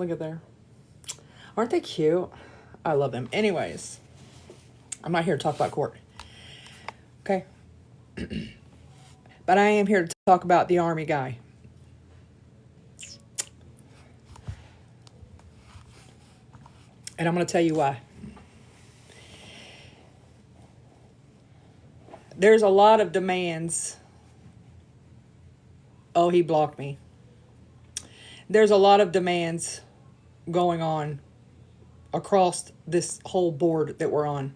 Look at there. Aren't they cute? I love them. Anyways, I'm not here to talk about court. Okay? But I am here to talk about the Army guy. And I'm going to tell you why. There's a lot of demands. Oh, he blocked me. There's a lot of demands going on across this whole board that we're on.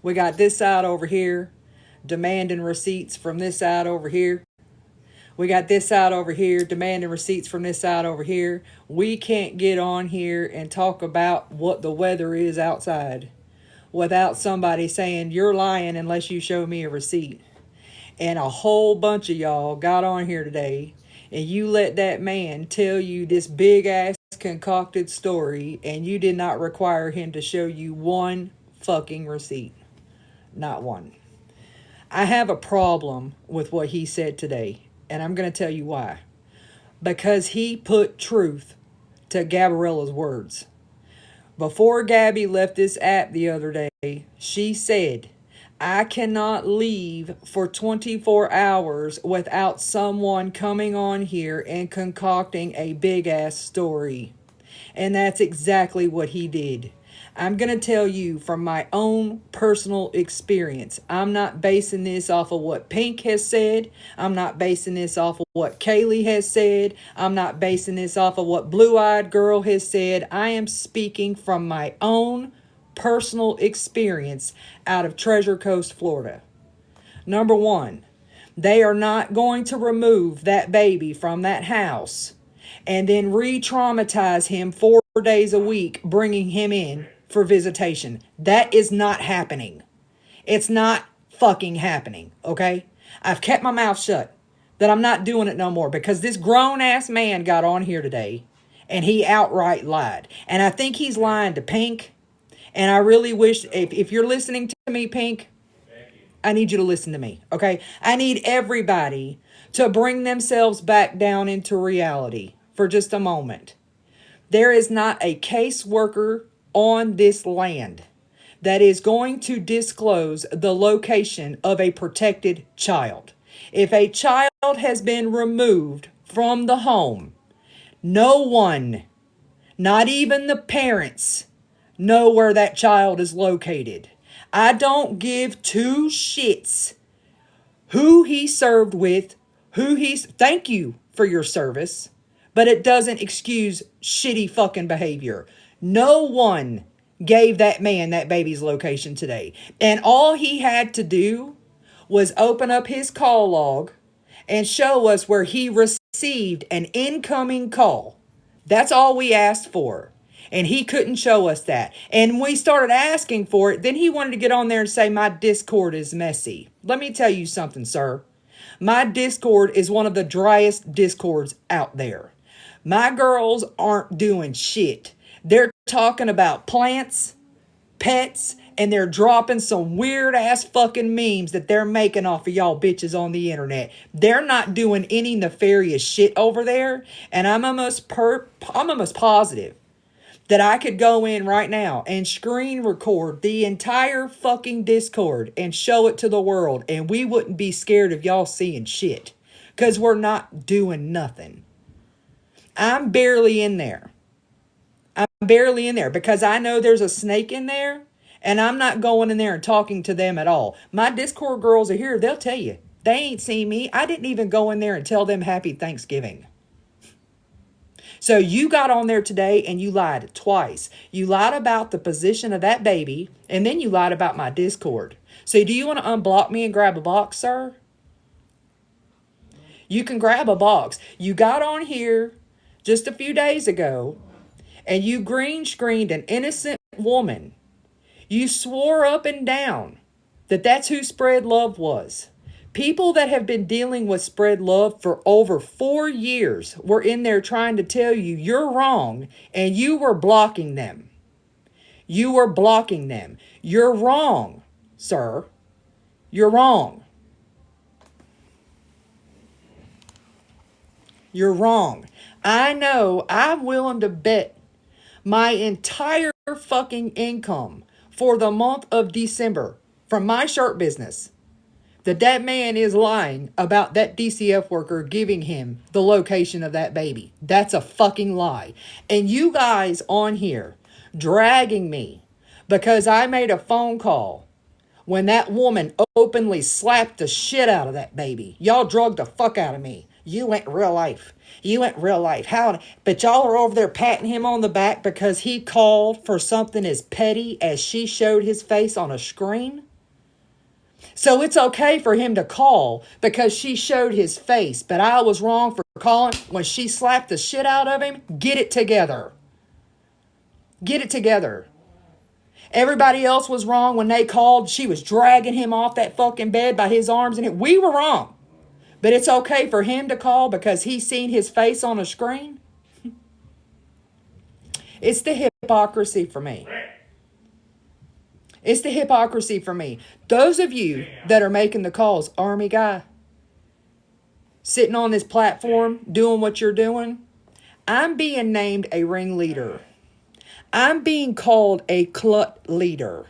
We got this side over here demanding receipts from this side over here. We got this side over here demanding receipts from this side over here. We can't get on here and talk about what the weather is outside without somebody saying you're lying unless you show me a receipt. And a whole bunch of y'all got on here today and you let that man tell you this big ass concocted story and you did not require him to show you one fucking receipt. Not one. I have a problem with what he said today, and I'm going to tell you why. Because he put truth to Gabriella's words. Before Gabby left this app the other day, she said, I cannot leave for 24 hours without someone coming on here and concocting a big ass story. And that's exactly what he did. I'm going to tell you from my own personal experience. I'm not basing this off of what Pink has said. I'm not basing this off of what Kaylee has said. I'm not basing this off of what Blue Eyed Girl has said. I am speaking from my own personal experience out of Treasure Coast, Florida. Number one, they are not going to remove that baby from that house and then re-traumatize him 4 days a week, bringing him in for visitation. That is not happening. It's not fucking happening, okay? I've kept my mouth shut that I'm not doing it no more because this grown-ass man got on here today and he outright lied. And I think he's lying to Pink. And I really wish, if you're listening to me, Pink, I need you to listen to me, okay? I need everybody to bring themselves back down into reality for just a moment. There is not a caseworker on this land that is going to disclose the location of a protected child. If a child has been removed from the home, no one, not even the parents, know where that child is located. I don't give two shits who he served with, thank you for your service, but it doesn't excuse shitty fucking behavior. No one gave that man that baby's location today. And all he had to do was open up his call log and show us where he received an incoming call. That's all we asked for. And he couldn't show us that. And we started asking for it. Then he wanted to get on there and say, my Discord is messy. Let me tell you something, sir. My Discord is one of the driest Discords out there. My girls aren't doing shit. They're talking about plants, pets, and they're dropping some weird ass fucking memes that they're making off of y'all bitches on the internet. They're not doing any nefarious shit over there. And I'm almost positive that I could go in right now and screen record the entire fucking Discord and show it to the world, and we wouldn't be scared of y'all seeing shit, because we're not doing nothing. I'm barely in there. I'm barely in there because I know there's a snake in there, and I'm not going in there and talking to them at all. My Discord girls are here. They'll tell you. They ain't seen me. I didn't even go in there and tell them Happy Thanksgiving. So you got on there today and you lied twice. You lied about the position of that baby, and then you lied about my Discord. So do you want to unblock me and grab a box, sir? You can grab a box. You got on here just a few days ago and you green screened an innocent woman. You swore up and down that that's who Spread Love was. People that have been dealing with Spread Love for over 4 years were in there trying to tell you you're wrong, and you were blocking them. You were blocking them. You're wrong, sir. You're wrong. You're wrong. I know. I'm willing to bet my entire fucking income for the month of December from my shirt business, that man is lying about that DCF worker giving him the location of that baby. That's a fucking lie. And you guys on here dragging me because I made a phone call when that woman openly slapped the shit out of that baby. Y'all drugged the fuck out of me. You went real life. You went real life. How? But y'all are over there patting him on the back because he called for something as petty as she showed his face on a screen? So it's okay for him to call because she showed his face, but I was wrong for calling when she slapped the shit out of him? Get it together. Get it together. Everybody else was wrong when they called. She was dragging him off that fucking bed by his arms, and we were wrong. But it's okay for him to call because he's seen his face on a screen? It's the hypocrisy for me. It's the hypocrisy for me. Those of you that are making the calls, Army guy, sitting on this platform, doing what you're doing, I'm being named a ringleader. I'm being called a clut leader.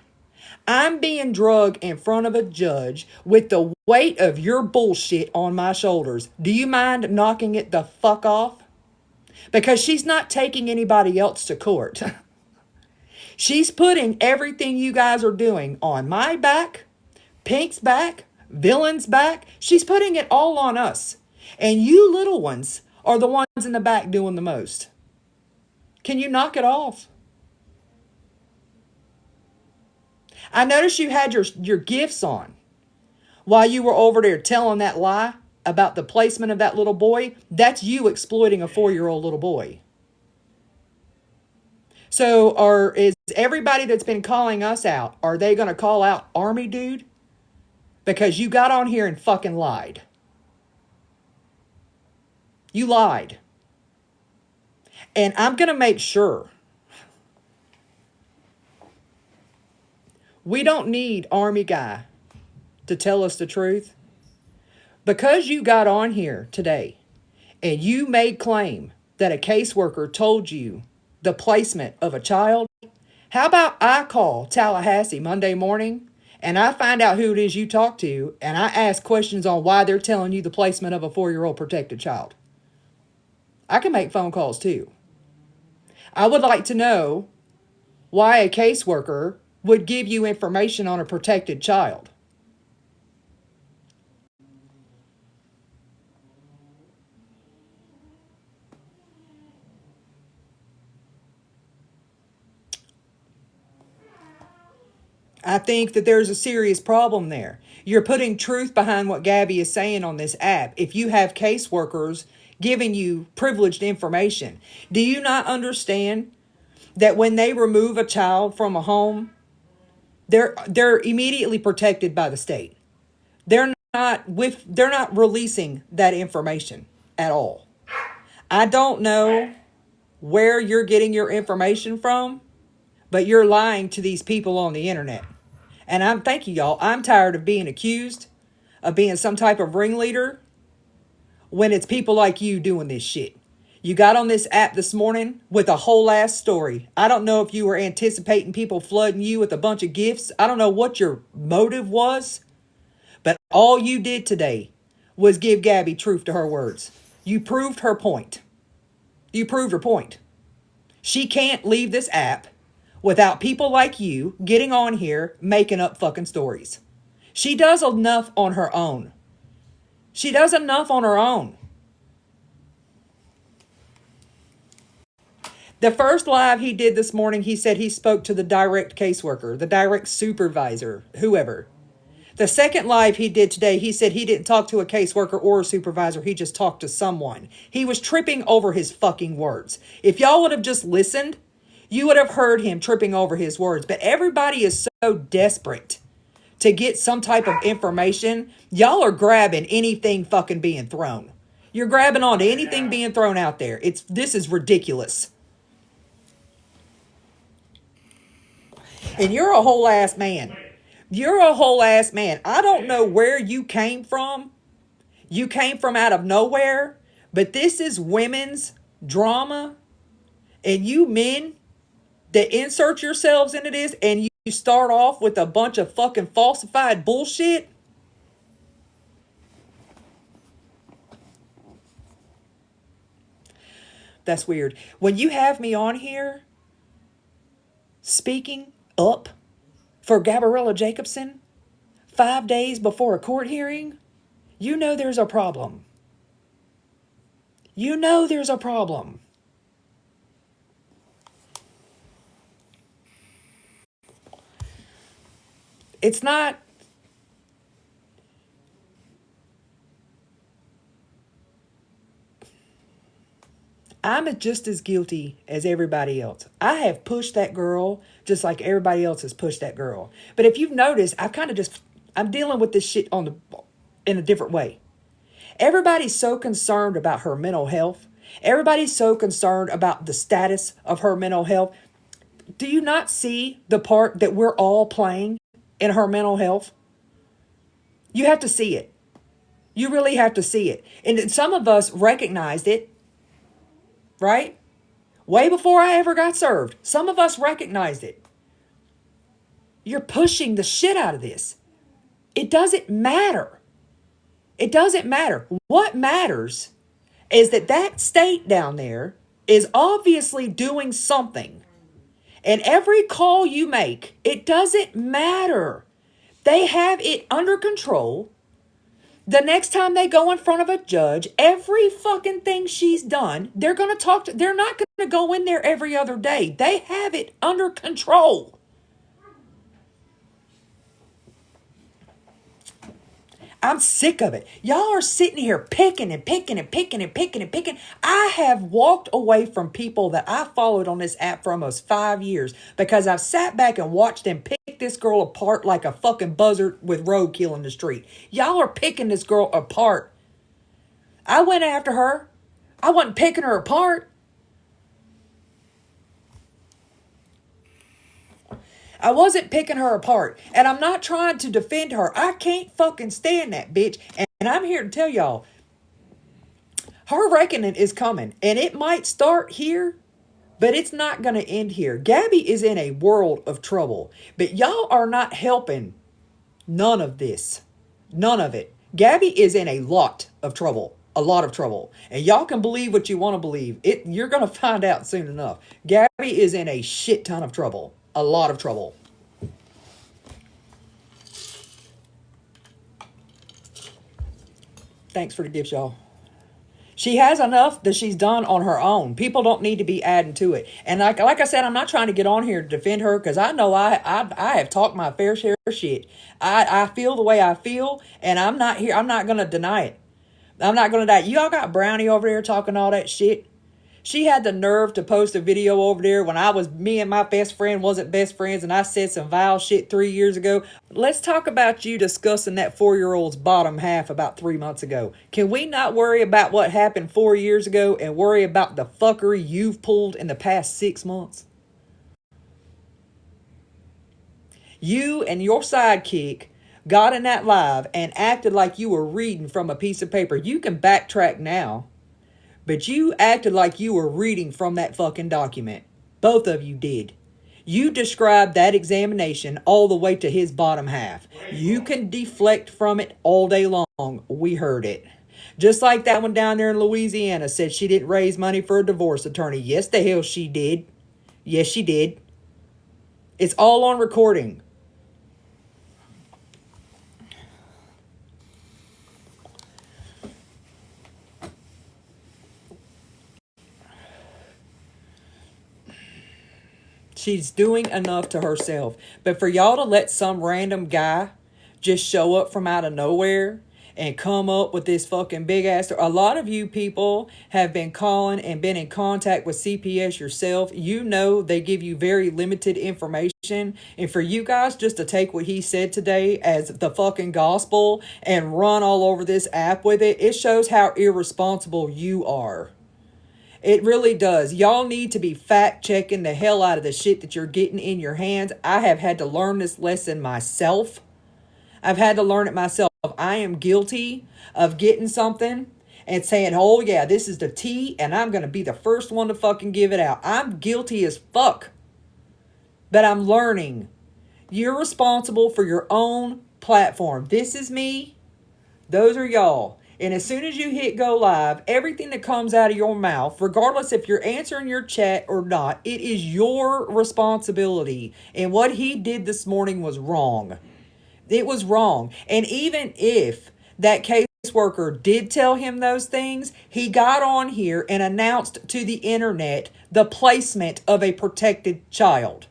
I'm being drugged in front of a judge with the weight of your bullshit on my shoulders. Do you mind knocking it the fuck off? Because she's not taking anybody else to court. She's putting everything you guys are doing on my back, Pink's back, Villain's back. She's putting it all on us. And you little ones are the ones in the back doing the most. Can you knock it off? I noticed you had your gifts on while you were over there telling that lie about the placement of that little boy. That's you exploiting a 4-year-old little boy. So is everybody that's been calling us out, are they going to call out Army Dude? Because you got on here and fucking lied. You lied. And I'm going to make sure. We don't need Army Guy to tell us the truth. Because you got on here today and you made claim that a caseworker told you the placement of a child, how about I call Tallahassee Monday morning and I find out who it is you talk to and I ask questions on why they're telling you the placement of a 4-year-old protected child? I can make phone calls too. I would like to know why a caseworker would give you information on a protected child. I think that there's a serious problem there. You're putting truth behind what Gabby is saying on this app. If you have caseworkers giving you privileged information, do you not understand that when they remove a child from a home, they're immediately protected by the state? They're not releasing that information at all. I don't know where you're getting your information from, but you're lying to these people on the internet. And thank you, y'all. I'm tired of being accused of being some type of ringleader when it's people like you doing this shit. You got on this app this morning with a whole ass story. I don't know if you were anticipating people flooding you with a bunch of gifts. I don't know what your motive was, but all you did today was give Gabby truth to her words. You proved her point. You proved her point. She can't leave this app without people like you getting on here making up fucking stories. She does enough on her own. She does enough on her own. The first live he did this morning, he said he spoke to the direct caseworker, the direct supervisor, whoever. The second live he did today, he said he didn't talk to a caseworker or a supervisor. He just talked to someone. He was tripping over his fucking words. If y'all would have just listened, you would have heard him tripping over his words. But everybody is so desperate to get some type of information. Y'all are grabbing anything fucking being thrown. You're grabbing onto anything being thrown out there. This is ridiculous. And you're a whole ass man. You're a whole ass man. I don't know where you came from. You came from out of nowhere. But this is women's drama. And you men that insert yourselves into this and you start off with a bunch of fucking falsified bullshit. That's weird. When you have me on here speaking up for Gabriella Jacobson 5 days before a court hearing, you know there's a problem. You know there's a problem. It's not. I'm just as guilty as everybody else. I have pushed that girl just like everybody else has pushed that girl. But if you've noticed, I'm dealing with this shit in a different way. Everybody's so concerned about her mental health. Everybody's so concerned about the status of her mental health. Do you not see the part that we're all playing in her mental health? You have to see it. You really have to see it. And some of us recognized it, right? Way before I ever got served. Some of us recognized it. You're pushing the shit out of this. It doesn't matter. It doesn't matter. What matters is that state down there is obviously doing something. And every call you make, it doesn't matter. They have it under control. The next time they go in front of a judge, every fucking thing she's done, they're going to they're not going to go in there every other day. They have it under control. I'm sick of it. Y'all are sitting here picking and picking and picking and picking and picking. I have walked away from people that I followed on this app for almost 5 years because I've sat back and watched them pick this girl apart like a fucking buzzard with roadkill in the street. Y'all are picking this girl apart. I went after her. I wasn't picking her apart. I wasn't picking her apart. And I'm not trying to defend her. I can't fucking stand that bitch. And I'm here to tell y'all, her reckoning is coming. And it might start here, but it's not going to end here. Gabby is in a world of trouble. But y'all are not helping none of this. None of it. Gabby is in a lot of trouble. A lot of trouble. And y'all can believe what you want to believe. You're going to find out soon enough. Gabby is in a shit ton of trouble. A lot of trouble. Thanks for the gifts, y'all. She has enough that she's done on her own. People don't need to be adding to it. And like I said, I'm not trying to get on here to defend her because I know I have talked my fair share of shit. I feel the way I feel, and I'm not here. I'm not going to deny it. I'm not going to die. Y'all got Brownie over there talking all that shit. She had the nerve to post a video over there when me and my best friend wasn't best friends and I said some vile shit 3 years ago. Let's talk about you discussing that 4-year-old's bottom half about 3 months ago. Can we not worry about what happened 4 years ago and worry about the fuckery you've pulled in the past 6 months? You and your sidekick got in that live and acted like you were reading from a piece of paper. You can backtrack now. But you acted like you were reading from that fucking document. Both of you did. You described that examination all the way to his bottom half. You can deflect from it all day long. We heard it. Just like that one down there in Louisiana said she didn't raise money for a divorce attorney. Yes, the hell she did. Yes, she did. It's all on recording. She's doing enough to herself. But for y'all to let some random guy just show up from out of nowhere and come up with this fucking big ass... A lot of you people have been calling and been in contact with CPS yourself. You know they give you very limited information. And for you guys just to take what he said today as the fucking gospel and run all over this app with it, it shows how irresponsible you are. It really does. Y'all need to be fact-checking the hell out of the shit that you're getting in your hands. I have had to learn this lesson myself. I've had to learn it myself. I am guilty of getting something and saying, oh yeah, this is the tea, and I'm going to be the first one to fucking give it out. I'm guilty as fuck. But I'm learning. You're responsible for your own platform. This is me. Those are y'all. And as soon as you hit go live, everything that comes out of your mouth, regardless if you're answering your chat or not, it is your responsibility. And what he did this morning was wrong. It was wrong. And even if that caseworker did tell him those things, he got on here and announced to the internet the placement of a protected child.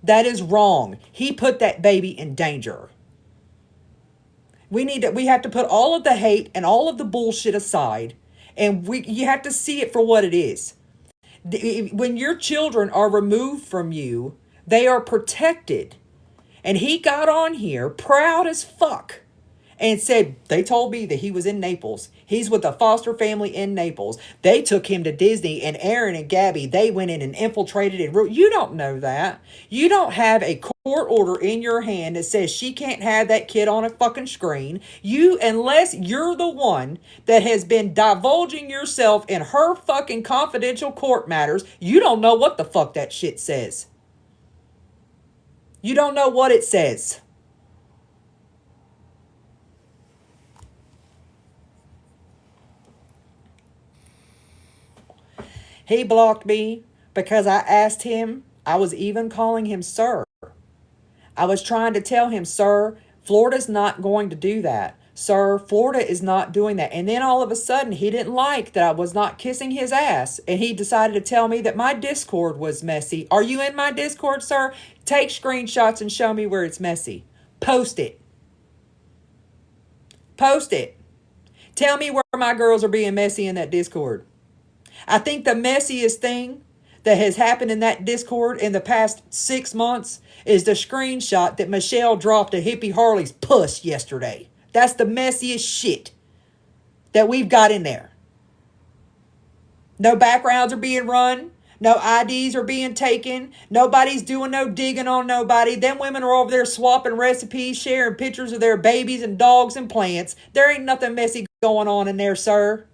That is wrong. He put that baby in danger. We have to put all of the hate and all of the bullshit aside, and you have to see it for what it is. When your children are removed from you, they are protected. And he got on here proud as fuck and said, they told me that he was in Naples. He's with a foster family in Naples. They took him to Disney, and Aaron and Gabby, they went in and infiltrated it. You don't know that. You don't have a court order in your hand that says she can't have that kid on a fucking screen. Unless you're the one that has been divulging yourself in her fucking confidential court matters, you don't know what the fuck that shit says. You don't know what it says. He blocked me because I asked him. I was even calling him sir. I was trying to tell him, sir, Florida's not going to do that. Sir, Florida is not doing that. And then all of a sudden, he didn't like that I was not kissing his ass. And he decided to tell me that my Discord was messy. Are you in my Discord, sir? Take screenshots and show me where it's messy. Post it. Post it. Tell me where my girls are being messy in that Discord. I think the messiest thing that has happened in that Discord in the past 6 months is the screenshot that Michelle dropped of Hippie Harley's puss yesterday. That's the messiest shit that we've got in there. No backgrounds are being run. No IDs are being taken. Nobody's doing no digging on nobody. Them women are over there swapping recipes, sharing pictures of their babies and dogs and plants. There ain't nothing messy going on in there, sir.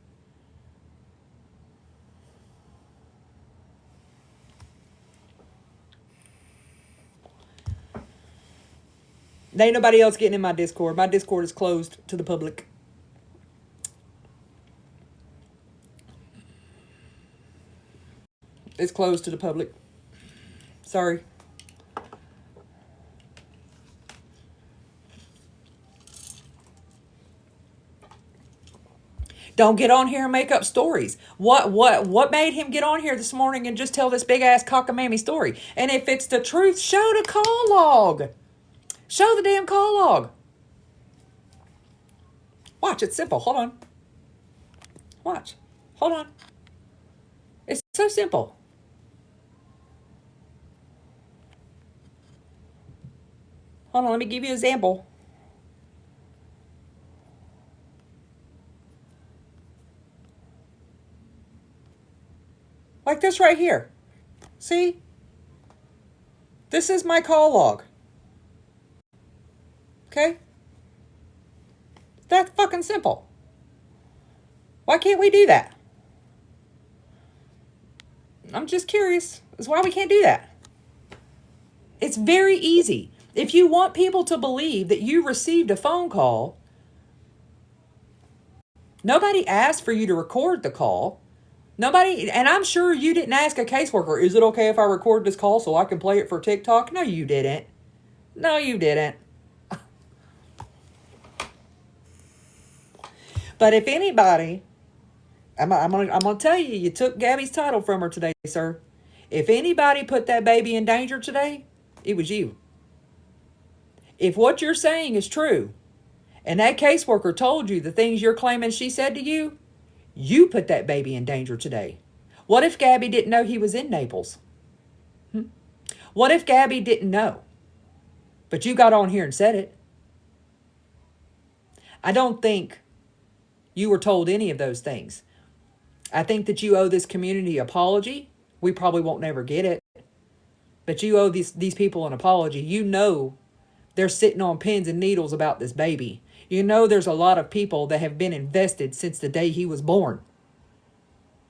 There ain't nobody else getting in my Discord. My Discord is closed to the public. It's closed to the public. Sorry. Don't get on here and make up stories. What made him get on here this morning and just tell this big ass cockamamie story? And if it's the truth, show the call log. Show the damn call log. Watch, it's simple. Hold on. Watch. Hold on. It's so simple. Hold on, let me give you an example. Like this right here. See? This is my call log. Okay? That's fucking simple. Why can't we do that? I'm just curious. That's why we can't do that. It's very easy. If you want people to believe that you received a phone call, nobody asked for you to record the call. Nobody, and I'm sure you didn't ask a caseworker, is it okay if I record this call so I can play it for TikTok? No, you didn't. No, you didn't. But if anybody, I'm gonna tell you, you took Gabby's title from her today, sir. If anybody put that baby in danger today, it was you. If what you're saying is true, and that caseworker told you the things you're claiming she said to you, you put that baby in danger today. What if Gabby didn't know he was in Naples? What if Gabby didn't know? But you got on here and said it. I don't think you were told any of those things. I think that you owe this community an apology. We probably won't never get it. But you owe these people an apology. You know they're sitting on pins and needles about this baby. You know there's a lot of people that have been invested since the day he was born.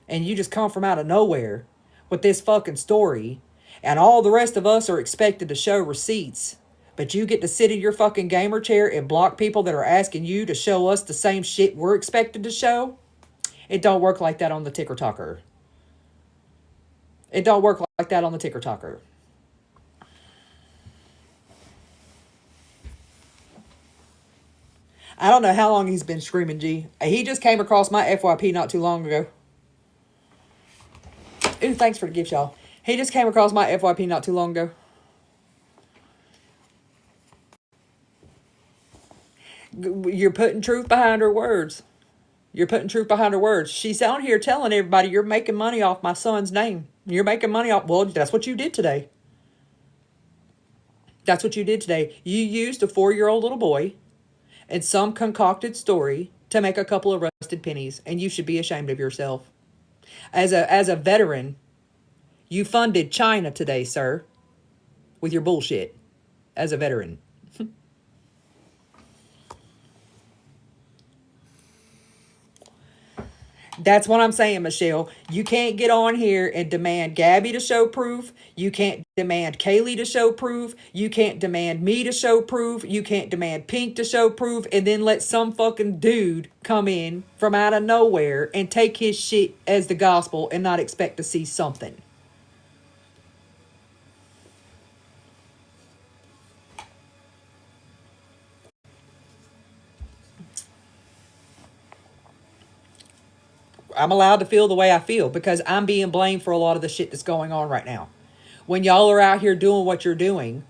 And you just come from out of nowhere with this fucking story. And all the rest of us are expected to show receipts. But you get to sit in your fucking gamer chair and block people that are asking you to show us the same shit we're expected to show? It don't work like that on the ticker talker. It don't work like that on the ticker talker. I don't know how long he's been screaming, G. He just came across my FYP not too long ago. Ooh, thanks for the gift, y'all. He just came across my FYP not too long ago. You're putting truth behind her words. You're putting truth behind her words. She's out here telling everybody you're making money off my son's name. You're making money off... Well, that's what you did today. That's what you did today. You used a 4-year-old little boy and some concocted story to make a couple of rusted pennies, and you should be ashamed of yourself. As a veteran, you funded China today, sir, with your bullshit. As a veteran. That's what I'm saying, Michelle. You can't get on here and demand Gabby to show proof. You can't demand Kaylee to show proof. You can't demand me to show proof. You can't demand Pink to show proof. And then let some fucking dude come in from out of nowhere and take his shit as the gospel and not expect to see something. I'm allowed to feel the way I feel because I'm being blamed for a lot of the shit that's going on right now. When y'all are out here doing what you're doing,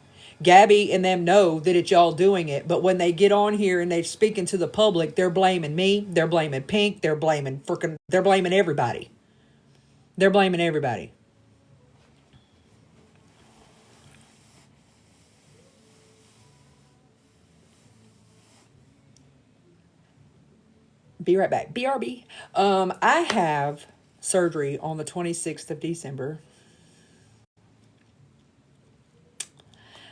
Gabby and them know that it's y'all doing it. But when they get on here and they're speaking to the public, they're blaming me. They're blaming Pink. They're blaming everybody. They're blaming everybody. Be right back. BRB. I have surgery on the 26th of December.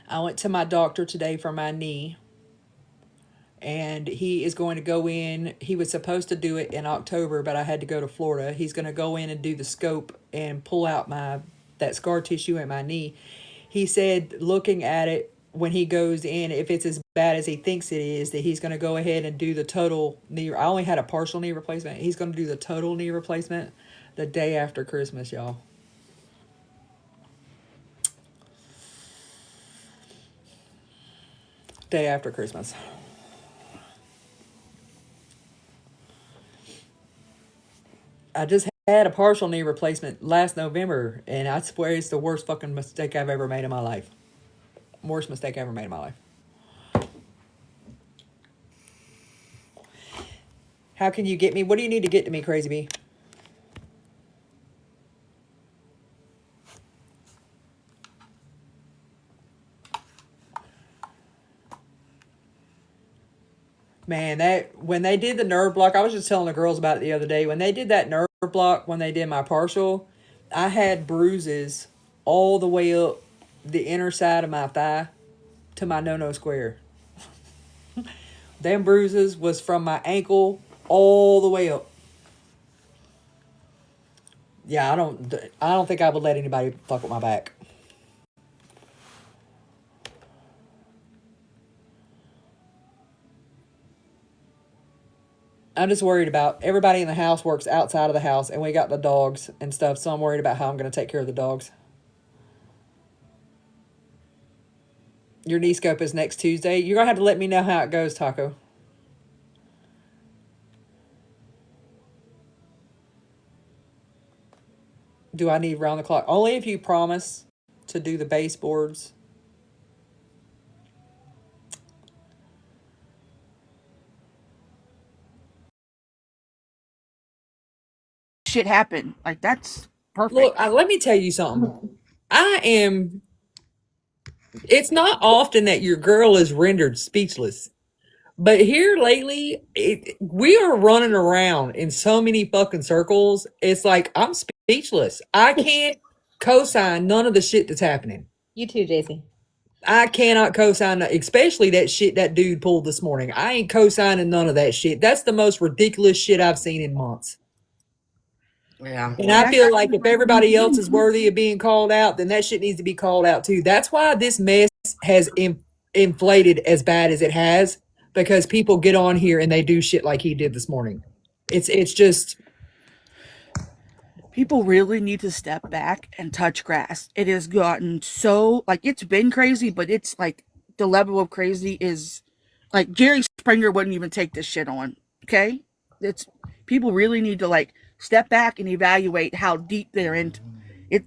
I went to my doctor today for my knee, and he is going to go in. He was supposed to do it in October, but I had to go to Florida. He's going to go in and do the scope and pull out that scar tissue in my knee. He said, looking at it, when he goes in, if it's as bad as he thinks it is, that he's going to go ahead and do the total knee. I only had a partial knee replacement. He's going to do the total knee replacement the day after Christmas, y'all. Day after Christmas. I just had a partial knee replacement last November, and I swear it's the worst fucking mistake I've ever made in my life. Worst mistake I ever made in my life. How can you get me? What do you need to get to me, Crazy Bee? Man, when they did the nerve block, I was just telling the girls about it the other day. When they did that nerve block, when they did my partial, I had bruises all the way up the inner side of my thigh to my no square. Them bruises was from my ankle all the way up. Yeah, I don't think I would let anybody fuck with my back. I'm just worried about everybody in the house works outside of the house, and we got the dogs and stuff, so I'm worried about how I'm going to take care of the dogs. Your knee scope is next Tuesday. You're going to have to let me know how it goes, Taco. Do I need round the clock? Only if you promise to do the baseboards. Shit happen. Like, that's perfect. Look, let me tell you something. It's not often that your girl is rendered speechless. But here lately, we are running around in so many fucking circles. It's like, I'm speechless. I can't co-sign none of the shit that's happening. You too, JC. I cannot co-sign, especially that shit that dude pulled this morning. I ain't co-signing none of that shit. That's the most ridiculous shit I've seen in months. Yeah. And I feel like if everybody else is worthy of being called out, then that shit needs to be called out too. That's why this mess has inflated as bad as it has, because people get on here and they do shit like he did this morning. It's just, People really need to step back and touch grass. It has gotten so, like, it's been crazy, but it's like the level of crazy is like Jerry Springer wouldn't even take this shit on. Okay? It's people really need to like step back and evaluate how deep they're into it.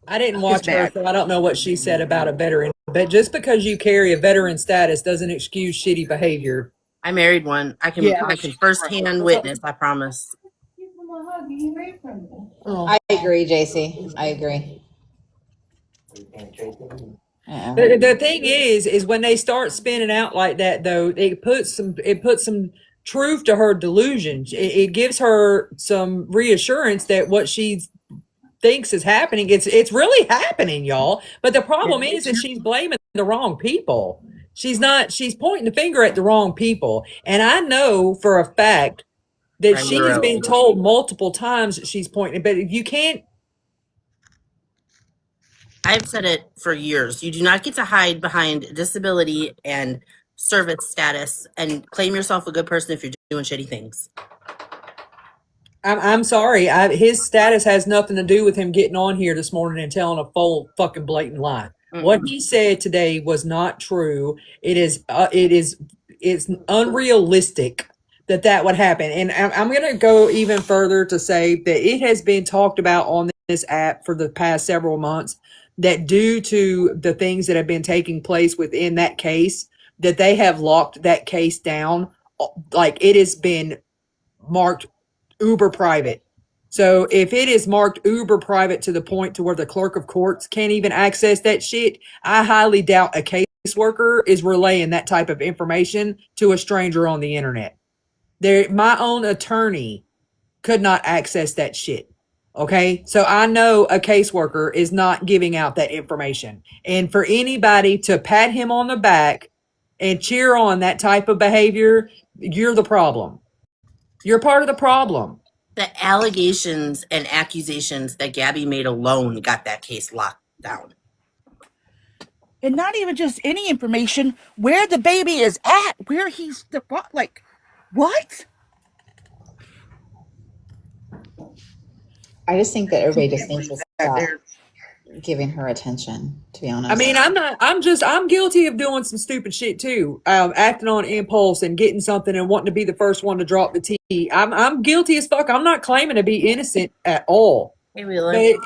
I didn't It's watch her, bad. so I don't know what she said about a veteran. But just because you carry a veteran status doesn't excuse shitty behavior. I married one. I can Yeah. I can firsthand witness, I promise. Oh. I agree, JC. I agree. The thing is when they start spinning out like that, though, it puts some truth to her delusions. It gives her some reassurance that what she thinks is happening, it's really happening, y'all. But the problem is that she's blaming the wrong people. She's pointing the finger at the wrong people. And I know for a fact that she has been told multiple times that she's pointing, but you can't. I've said it for years. You do not get to hide behind disability and service status and claim yourself a good person if you're doing shitty things. I'm sorry. His status has nothing to do with him getting on here this morning and telling a full fucking blatant lie. What he said today was not true. It's unrealistic that would happen. And I'm going to go even further to say that it has been talked about on this app for the past several months that due to the things that have been taking place within that case, that they have locked that case down. Like, it has been marked uber private. So if it is marked uber private to the point to where the clerk of courts can't even access that shit, I highly doubt a caseworker is relaying that type of information to a stranger on the internet. My own attorney could not access that shit. Okay. So I know a caseworker is not giving out that information. And for anybody to pat him on the back and cheer on that type of behavior, you're the problem. You're part of the problem. The allegations and accusations that Gabby made alone got that case locked down. And not even just any information, where the baby is at, where he's like, what? I just think that everybody just needs to stop giving her attention, to be honest. I mean, I'm guilty of doing some stupid shit too. Acting on impulse and getting something and wanting to be the first one to drop the tea. I'm guilty as fuck. I'm not claiming to be innocent at all. Hey, Wheeler. But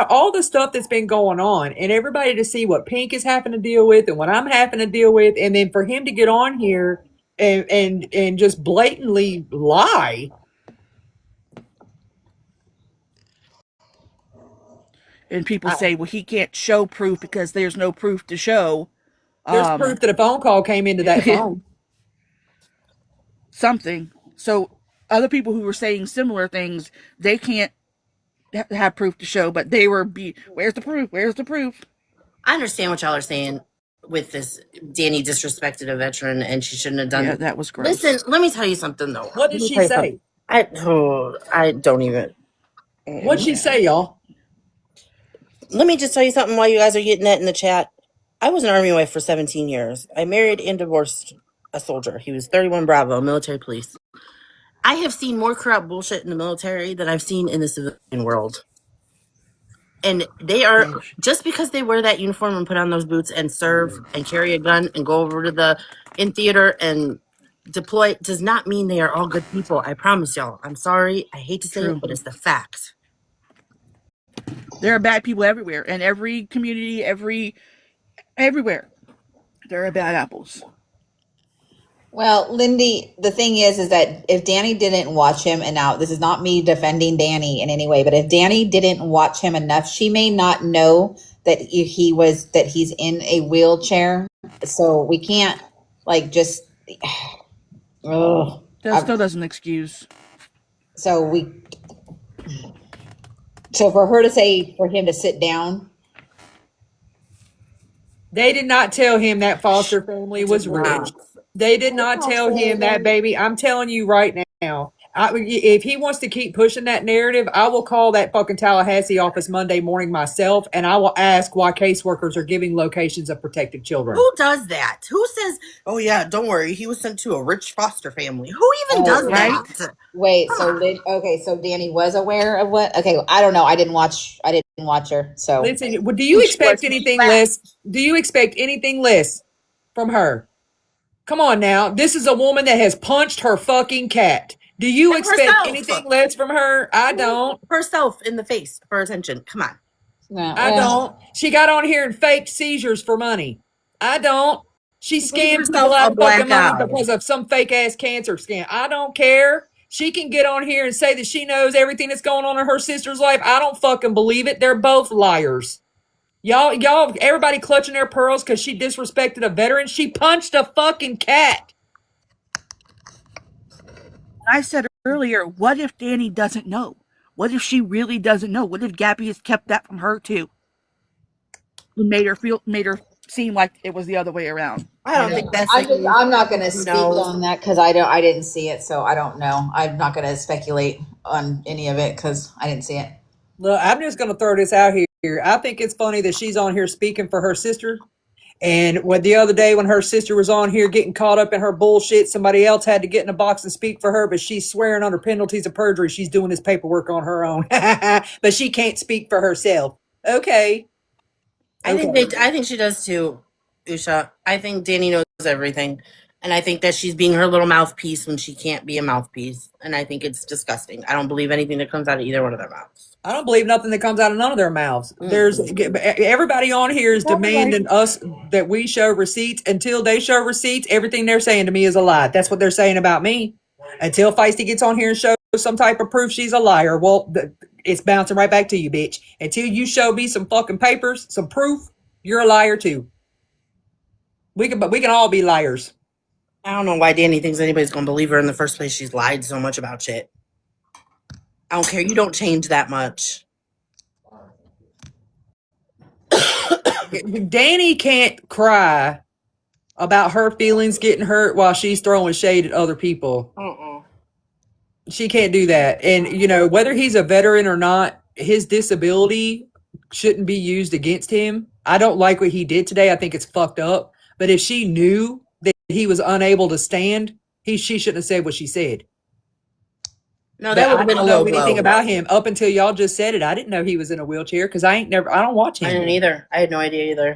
all the stuff that's been going on, and everybody to see what Pink is having to deal with and what I'm having to deal with, and then for him to get on here and just blatantly lie. And people say, well, he can't show proof because there's no proof to show. There's proof that a phone call came into that phone. Something. So other people who were saying similar things, they can't have proof to show, but they were where's the proof? Where's the proof? I understand what y'all are saying with this. Danny disrespected a veteran and she shouldn't have done that. That was gross. Listen, let me tell you something though. What did she say? I don't even. What'd she say, y'all? Let me just tell you something while you guys are getting that in the chat. I was an Army wife for 17 years. I married and divorced a soldier. He was 31 Bravo, military police. I have seen more corrupt bullshit in the military than I've seen in the civilian world. And they are, just because they wear that uniform and put on those boots and serve and carry a gun and go over to in theater and deploy, does not mean they are all good people. I promise y'all. I'm sorry. I hate to say it, but it's the fact. There are bad people everywhere, in every community, everywhere. There are bad apples. Well, Lindy, the thing is that if Danny didn't watch him, and now this is not me defending Danny in any way, but if Danny didn't watch him enough, she may not know that he's in a wheelchair. So we can't just. That still doesn't excuse. So for him to sit down. They did not tell him that foster family was rich. They did not tell him that, baby. I'm telling you right now, If he wants to keep pushing that narrative, I will call that fucking Tallahassee office Monday morning myself, and I will ask why caseworkers are giving locations of protected children. Who does that? Who says, "Oh yeah, don't worry, he was sent to a rich foster family"? Who even does that? Wait, so Danny was aware of what? Okay, I don't know. I didn't watch her. So Listen, do you expect anything less? Do you expect anything less from her? Come on now. This is a woman that has punched her fucking cat. Do you expect anything less from her? I don't. Herself in the face for attention. Come on. I don't. She got on here and faked seizures for money. I don't. She scammed people out of fucking money because of some fake ass cancer scam. I don't care. She can get on here and say that she knows everything that's going on in her sister's life. I don't fucking believe it. They're both liars. Y'all, everybody clutching their pearls because she disrespected a veteran. She punched a fucking cat. I said earlier, what if Danny doesn't know? What if she really doesn't know? What if Gabby has kept that from her too? And made her seem like it was the other way around. I don't think that's. I'm not going to speak on that because I didn't see it, so I don't know. I'm not going to speculate on any of it because I didn't see it. Look, I'm just going to throw this out here. I think it's funny that she's on here speaking for her sister. And when the other day when her sister was on here getting caught up in her bullshit, somebody else had to get in a box and speak for her, but she's swearing under penalties of perjury. She's doing this paperwork on her own, but she can't speak for herself. Okay. I think she does too, Usha. I think Danny knows everything. And I think that she's being her little mouthpiece when she can't be a mouthpiece. And I think it's disgusting. I don't believe anything that comes out of either one of their mouths. I don't believe nothing that comes out of none of their mouths. There's everybody on here is demanding us that we show receipts. Until they show receipts, everything they're saying to me is a lie. That's what they're saying about me. Until Feisty gets on here and shows some type of proof she's a liar, well, it's bouncing right back to you, bitch. Until you show me some fucking papers, some proof, you're a liar too. We can all be liars. I don't know why Danny thinks anybody's going to believe her in the first place. She's lied so much about shit. I don't care. You don't change that much. Danny can't cry about her feelings getting hurt while she's throwing shade at other people. She can't do that. And, you know, whether he's a veteran or not, his disability shouldn't be used against him. I don't like what he did today. I think it's fucked up. But if she knew that he was unable to stand, she shouldn't have said what she said. No, that would have been a low blow. I don't know anything about him up until y'all just said it. I didn't know he was in a wheelchair because I don't watch him. I didn't either. I had no idea either.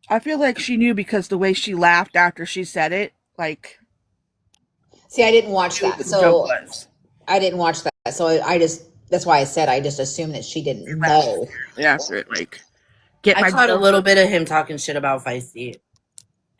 I feel like she knew because the way she laughed after she said it, like. See, I didn't watch that, so I didn't watch that. So that's why I said I just assumed that she didn't know. Yeah, like. I caught a little bit of him talking shit about Feisty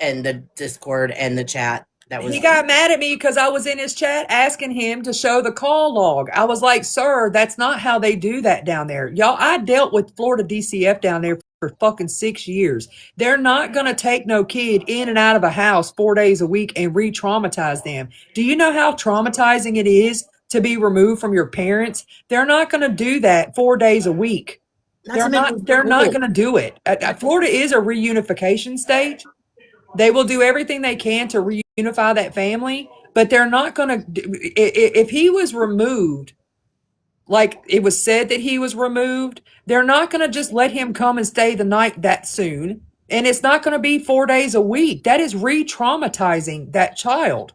and the Discord and the chat. He got mad at me because I was in his chat asking him to show the call log. I was like, sir, that's not how they do that down there. Y'all, I dealt with Florida DCF down there for fucking 6 years. They're not going to take no kid in and out of a house 4 days a week and re-traumatize them. Do you know how traumatizing it is to be removed from your parents? They're not going to do that 4 days a week. They're not going to do it. Florida is a reunification state. They will do everything they can to reunify that family, but they're not going to. If he was removed, like it was said that he was removed, they're not going to just let him come and stay the night that soon. And it's not going to be 4 days a week. That is re-traumatizing that child.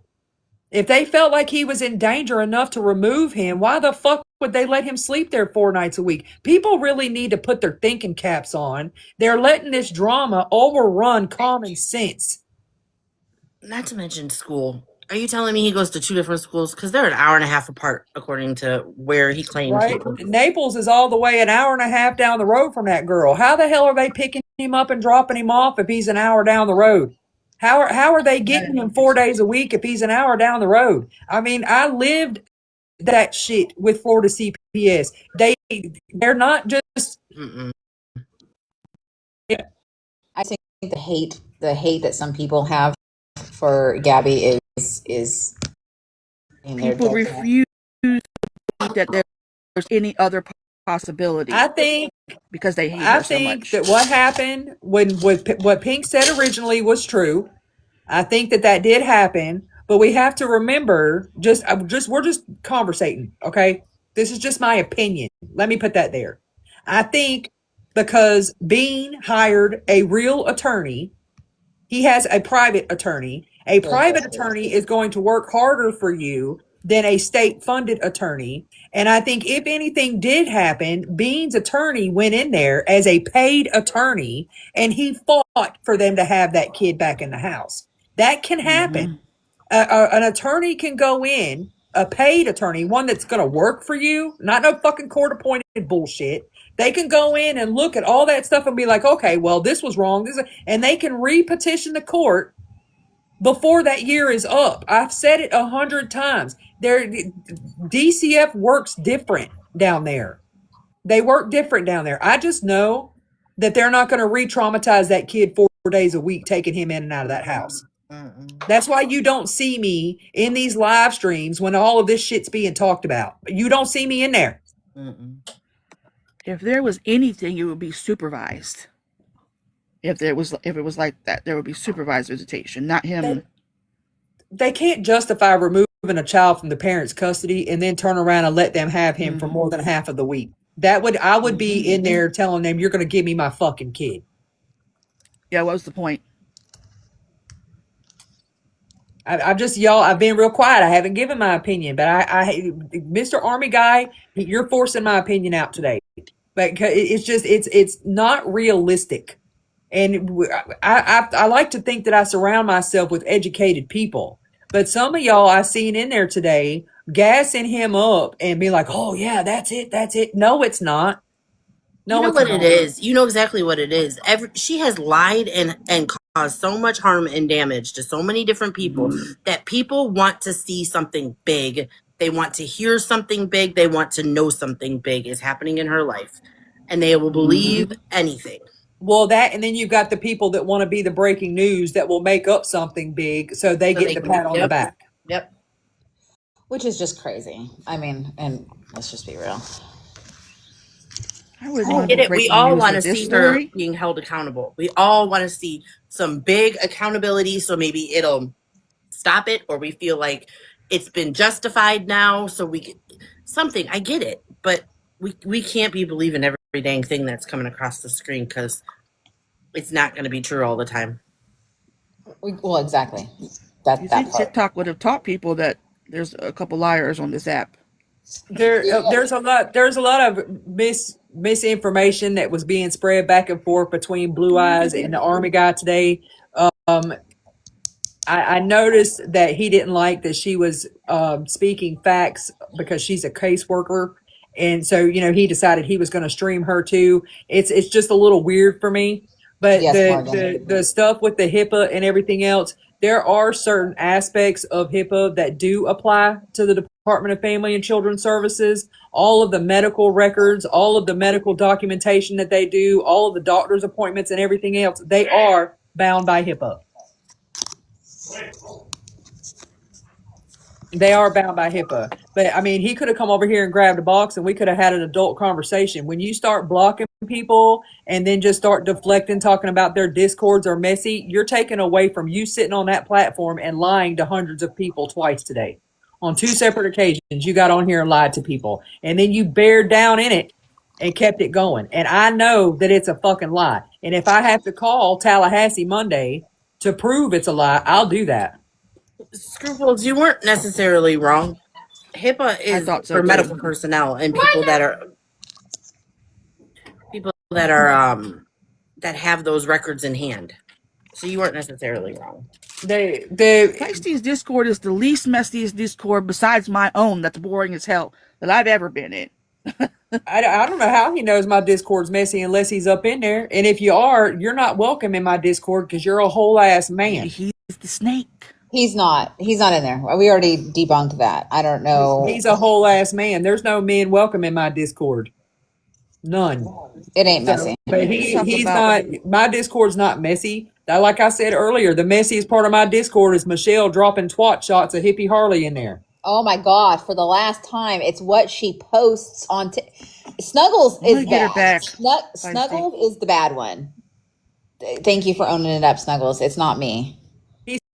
If they felt like he was in danger enough to remove him, why the fuck would they let him sleep there 4 nights a week? People really need to put their thinking caps on. They're letting this drama overrun common sense. Not to mention school. Are you telling me he goes to 2 different schools? Because they're an hour and a half apart, according to where he claims. Right. Naples is all the way an hour and a half down the road from that girl. How the hell are they picking him up and dropping him off if he's an hour down the road? How are they getting him 4 days a week if he's an hour down the road? I mean, I lived that shit with Florida CPS. They're not just. Yeah. I think the hate that some people have for Gabby is. People refuse to believe that there's any other possibility. I think because they hate her so much. I think that what happened when what Pink said originally was true. I think that did happen, But we have to remember, we're just conversating, okay? This is just my opinion. Let me put that there. I think because Bean hired a real attorney, he has a private attorney. A private attorney is going to work harder for you than a state funded attorney. And I think if anything did happen, Bean's attorney went in there as a paid attorney and he fought for them to have that kid back in the house. That can happen. An attorney can go in, a paid attorney, one that's going to work for you, not no fucking court appointed bullshit. They can go in and look at all that stuff and be like, okay, well, this was wrong. And they can re-petition the court before that year is up. I've said it 100 times. DCF works different down there. They work different down there. I just know that they're not going to re-traumatize that kid 4 days a week, taking him in and out of that house. That's why you don't see me in these live streams when all of this shit's being talked about. You don't see me in there. If there was anything, it would be supervised. If it was like that, there would be supervised visitation, not him. They can't justify removing a child from the parent's custody and then turn around and let them have him for more than half of the week. I would be in there telling them, you're going to give me my fucking kid. Yeah, what was the point? I've been real quiet. I haven't given my opinion, but Mr. Army guy, you're forcing my opinion out today. But it's not realistic. And I like to think that I surround myself with educated people. But some of y'all I seen in there today gassing him up and be like, oh yeah, that's it. No, it's not. No, you know it's what not. it is. You know exactly what it is. She has lied and caused so much harm and damage to so many different people that people want to see something big. They want to hear something big. They want to know something big is happening in her life. And they will believe anything. Well, and then you've got the people that want to be the breaking news that will make up something big so they get the pat on the back. Yep. Which is just crazy. I mean, and let's just be real. I get it. We all want to see her being held accountable. We all want to see some big accountability, so maybe it'll stop it, or we feel like it's been justified now, so we can, something. I get it, but we can't be believing every dang thing that's coming across the screen, because it's not going to be true all the time. Well, exactly. You think TikTok would have taught people that there's a couple liars on this app? There's a lot of misinformation that was being spread back and forth between Blue Eyes and the Army guy today. I noticed that he didn't like that she was speaking facts because she's a caseworker, and so he decided he was going to stream her too. It's just a little weird for me. But yes, the stuff with the HIPAA and everything else, there are certain aspects of HIPAA that do apply to the Department of Family and Children's Services. All of the medical records, all of the medical documentation that they do, all of the doctor's appointments and everything else, they are bound by HIPAA. They are bound by HIPAA. But I mean, he could have come over here and grabbed a box and we could have had an adult conversation. When you start blocking people and then just start deflecting, talking about their discords are messy, you're taking away from you sitting on that platform and lying to hundreds of people twice today. On 2 separate occasions, you got on here and lied to people. And then you bared down in it and kept it going. And I know that it's a fucking lie. And if I have to call Tallahassee Monday to prove it's a lie, I'll do that. Scruples, you weren't necessarily wrong. HIPAA is for medical personnel and people that have those records in hand. So you weren't necessarily wrong. Feisty's Discord is the least messiest Discord besides my own that's boring as hell that I've ever been in. I don't know how he knows my Discord's messy unless he's up in there. And if you are, you're not welcome in my Discord because you're a whole ass man. He's the snake. He's not in there. We already debunked that. I don't know. He's a whole ass man. There's no men welcome in my Discord. None. It ain't messy. But he's not. My Discord's not messy. Like I said earlier, the messiest part of my Discord is Michelle dropping twat shots of Hippie Harley in there. Oh my God! For the last time, it's what she posts on. Snuggles is bad. Snuggles is the bad one. Thank you for owning it up, Snuggles. It's not me.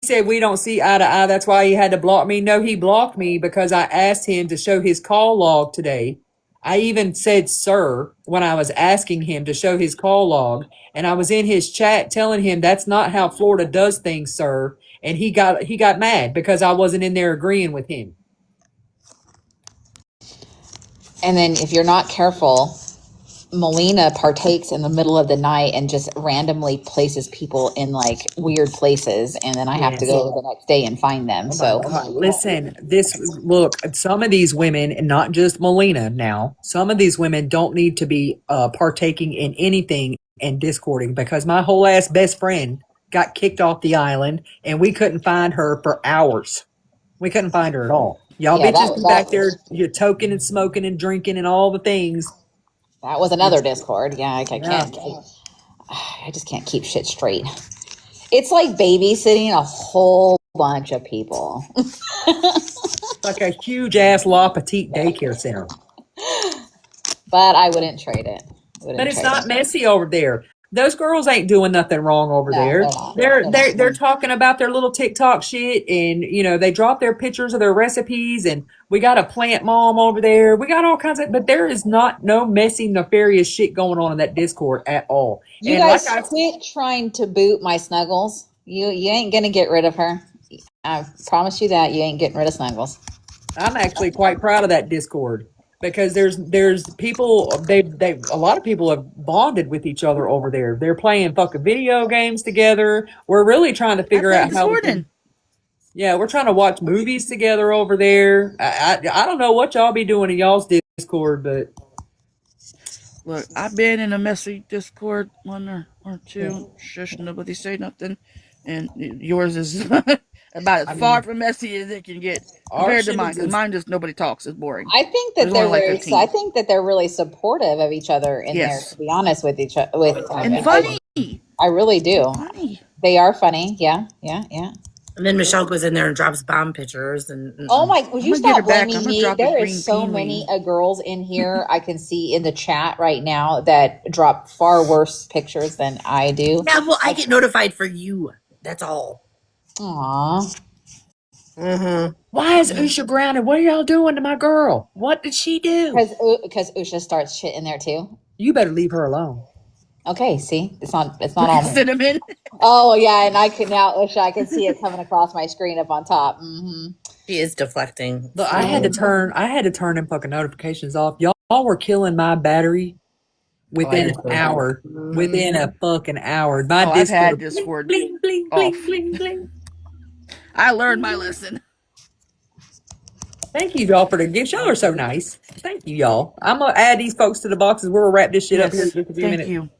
said we don't see eye to eye. That's why he had to block me. No, he blocked me because I asked him to show his call log today. I even said sir when I was asking him to show his call log, and I was in his chat telling him that's not how Florida does things, sir. And he got mad because I wasn't in there agreeing with him. And then if you're not careful, Melina partakes in the middle of the night and just randomly places people in like weird places, and then I have to go the next day and find them. So Listen, look, some of these women, and not just Melina now, some of these women don't need to be partaking in anything and discording, because my whole ass best friend got kicked off the island and we couldn't find her for hours. We couldn't find her at all. Y'all bitches be back there, you're toking and smoking and drinking and all the things. That was another Discord. Yeah, I can't. I just can't keep shit straight. It's like babysitting a whole bunch of people. Like a huge ass La Petite daycare center. But I wouldn't trade it. But it's not messy over there. Those girls ain't doing nothing wrong over there. They're talking about their little TikTok shit, and you know, they drop their pictures of their recipes, and we got a plant mom over there. We got all kinds of, but there is no messy, nefarious shit going on in that Discord at all. You guys quit trying to boot my Snuggles. You ain't gonna get rid of her. I promise you that you ain't getting rid of Snuggles. I'm actually quite proud of that Discord, because there's people, a lot of people have bonded with each other over there. They're playing fucking video games together. We're really trying to figure out how we're trying to watch movies together over there. I don't know what y'all be doing in y'all's Discord, but look, I've been in a messy Discord one or two. Shush, nobody say nothing. And yours is about as far from messy as it can get compared to mine. Because mine just nobody talks. It's boring. I think that I think that they're really supportive of each other in there. To be honest with each other, and funny. I really do. Funny. They are funny. Yeah. And then Michelle goes in there and drops bomb pictures. And oh my! Would you stop blaming me? There is so many girls in here I can see in the chat right now that drop far worse pictures than I do. Yeah, well, I get notified for you. That's all. Aww. Mm-hmm. Why is Usha grounded? What are y'all doing to my girl? What did she do? Because Usha starts shit in there too. You better leave her alone. Okay, see, it's not all cinnamon. Oh yeah, and I can see it coming across my screen up on top. Mm-hmm. She is deflecting. Look, I had to turn them fucking notifications off. Y'all were killing my battery within an hour. Within a fucking hour. My I've had Discord bling, bling, bling, bling, bling. I learned my lesson. Thank you, y'all, for the gifts. Y'all are so nice. Thank you, y'all. I'm gonna add these folks to the boxes. We'll wrap this shit up here in just a few minutes. Thank you.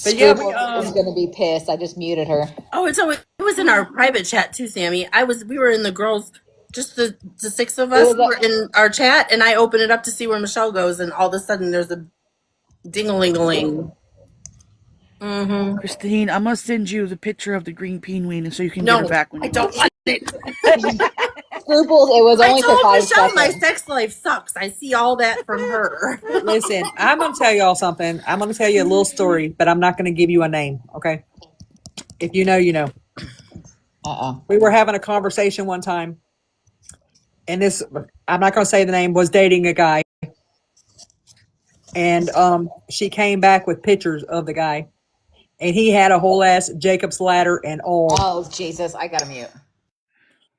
But yeah, is gonna be pissed. I just muted her. Oh, it was in our private chat too, Sammy. We were in the girls, just the six of us were in our chat, and I opened it up to see where Michelle goes, and all of a sudden there's a ding-a-ling-a-ling. Mm-hmm. Christine, I'm gonna send you the picture of the green penguin so you can get her back when I don't want it. Scruples. It was only for 5 Michelle, seconds. my sex life sucks. I see all that from her. Listen, I'm gonna tell y'all something. I'm gonna tell you a little story, but I'm not gonna give you a name. Okay? If you know, you know. We were having a conversation one time, and this, I'm not gonna say the name, was dating a guy, and she came back with pictures of the guy, and he had a whole ass Jacob's ladder and all. Oh Jesus, I gotta mute.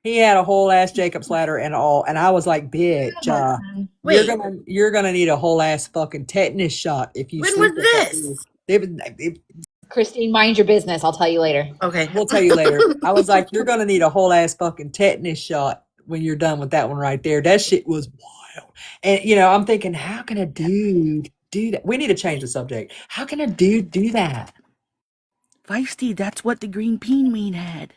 He had a whole ass Jacob's ladder and all, and I was like, "Bitch, you're gonna need a whole ass fucking tetanus shot if you." When was this? Christine, mind your business. I'll tell you later. Okay, we'll tell you later. I was like, "You're gonna need a whole ass fucking tetanus shot when you're done with that one right there." That shit was wild, and you know, I'm thinking, how can a dude do that? We need to change the subject. How can a dude do that? Feisty, that's what the green penguin had.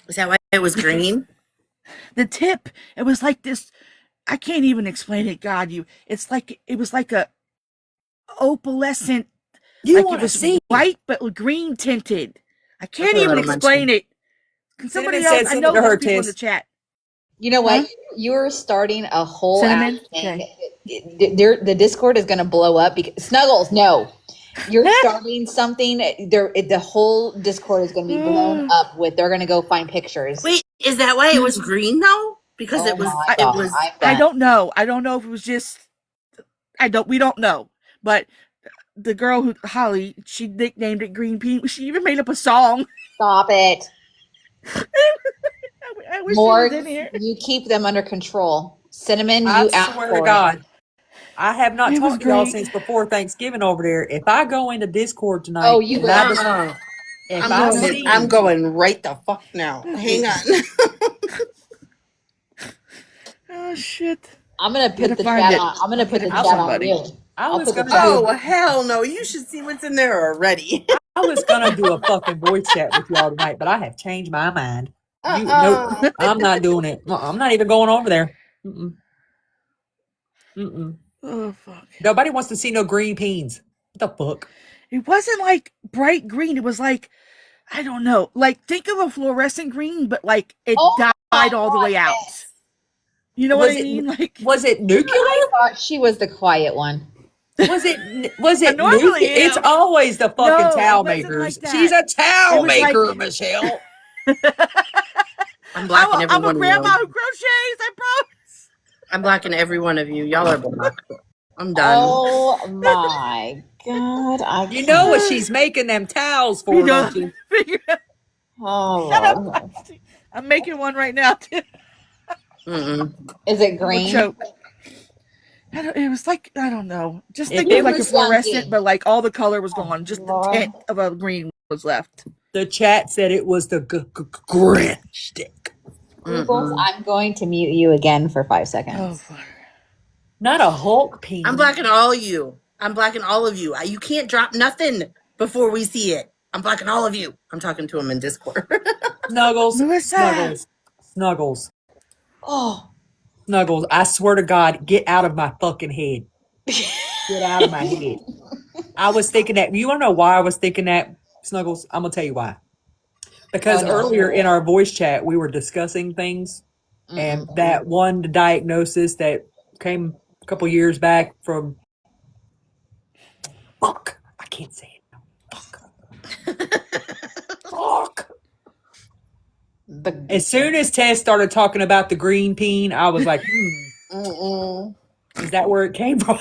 Is that why it was green? The tip, it was like this. I can't even explain it. God, it was like a opalescent. You want to see white but green tinted. I can't even explain it. Can somebody else? I know there's people in the chat. You know what? You're starting a whole cinnamon. The Discord is going to blow up because Snuggles. No, You're starting something. The whole Discord is going to be blown up with. They're going to go find pictures. Wait, is that why it was green though? Because Oh it was. my It God, was. I don't know. I don't know if it was just. We don't know. But the girl who Holly, she nicknamed it Green Pea. She even made up a song. Stop it. I wish she Morg, was in here. you keep them under control. Cinnamon, I you asked swear for to it. God, I have not It was talked to y'all great. since before Thanksgiving over there. If I go into Discord tonight, Oh, you and will. if I'm I going. see, I'm going right the fuck now. Hang on. Oh shit! I'm gonna Gotta put the find chat it. on. I'm gonna put the Get it chat to on somebody. mute. I I'll was put the gonna chat. do, Oh hell no! You should see what's in there already. I was gonna do a fucking voice chat with y'all tonight, but I have changed my mind. Nope, Uh-uh. I'm not doing it. I'm not even going over there. Mm-mm. Mm-mm. Oh fuck! Nobody wants to see no green peas. What the fuck? It wasn't like bright green. It was like I don't know. Like think of a fluorescent green, but like it Oh my died all the God, way out. yes. You know Was what I it mean? Like was it nuclear? I thought she was the quiet one. Was it normally nuclear? It's am. always the fucking No, it towel wasn't makers. like that. She's a towel It was like- maker, Michelle. I'm blocking every I'm a one of grandma you. who crochets. I promise. I'm blocking every one of you. Y'all are blocked. I'm done. Oh my God, I You can't. know what she's making them towels for, You know, don't you? figure out. Oh, Shut up, Lord. Feisty. I'm making one right now too. Mm-mm. Is it I'm a green? choke. It was like I don't know. Just If think it of like a was fluorescent, Skunky. but like all the color was gone. Just the Lord. tint of a green was left. The chat said it was the Grinch stick. Googles, Mm-mm. I'm going to mute you again for 5 seconds. Oh fuck. Not a Hulk peen. I'm blocking all you. I'm blocking all of you. You can't drop nothing before we see it. I'm blocking all of you. I'm talking to him in Discord. Snuggles, Melissa. Snuggles, Snuggles, Oh, Snuggles. I swear to God, get out of my fucking head. Get out of my head. I was thinking that. You want to know why I was thinking that, Snuggles? I'm gonna tell you why. Because Oh, no. earlier in our voice chat, we were discussing things, and that one diagnosis that came a couple years back from fuck. I can't say it. Fuck. the As soon as Tess started talking about the green peen, I was like, mm-mm. is that where it came from?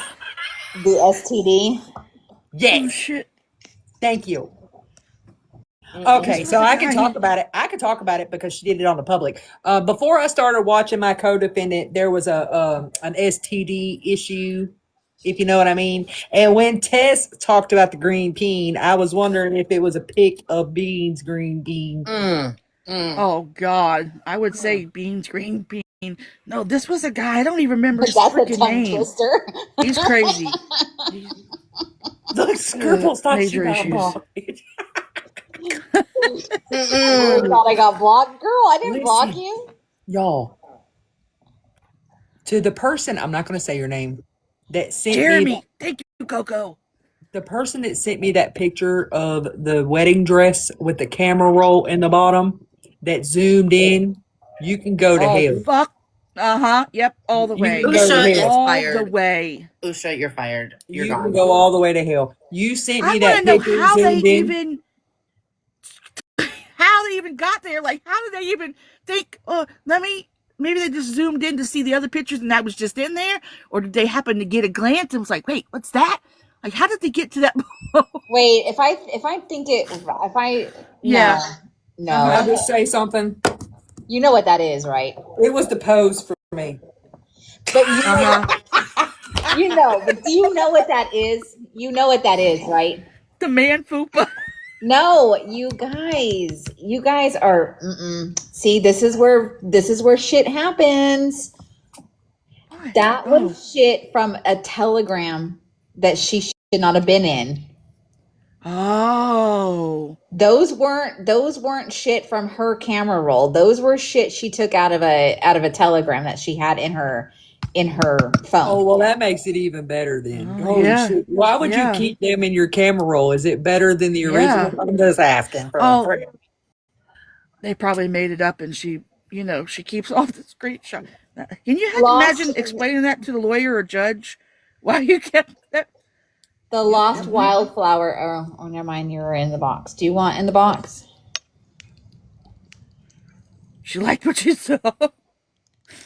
the STD. Oh Yes. shit. Thank you. Mm-mm. Okay, so I can talk about it. I can talk about it because she did it on the public. Before I started watching my co-defendant, there was an STD issue, if you know what I mean. And when Tess talked about the green peen, I was wondering if it was a pic of Bean's green bean. Mm. Mm. Oh god. I would say beans, green bean. No, this was a guy. I don't even remember his That's a freaking tongue name. twister. He's crazy. Look, Scribbles thought she major got issues. blocked. I thought I got blocked. Girl, I didn't block Listen. you. Y'all, to the person, I'm not going to say your name, that sent me Jeremy. Thank you, Coco. the person that sent me that picture of the wedding dress with the camera roll in the bottom that zoomed in, you can go to Oh hell. fuck. Uh-huh. Yep, all the You way. can go to Usha is hell. All fired. the way. Usha, you're fired. You're You can gone. go all the way to hell. You sent I me want that to know picture how they zoomed in. even got there. Like, how did they even think? Maybe they just zoomed in to see the other pictures, and that was just in there, or did they happen to get a glance and was like, "Wait, what's that?" Like, how did they get to that? Wait, if I think it, if I Yeah. no, Can I Uh-huh. just say something? you know what that is, right? It was the pose for me. But but do you know what that is? You know what that is, right? The man fupa. No, you guys are. See, this is where shit happens. That was shit from a telegram that she should not have been in. Oh. Those weren't shit from her camera roll. Those were shit she took out of a telegram that she had in her phone. Oh, well, that makes it even better then. Oh, Holy yeah. shit. Why would Yeah. you keep them in your camera roll? Is it better than the original? Yeah. I'm just asking. Oh. They probably made it up, and she keeps all the screenshot. Can you imagine explaining that to the lawyer or judge? Why you kept that? The Lost Wildflower. Oh, never mind. You were in the box. Do you want in the box? She liked what she saw.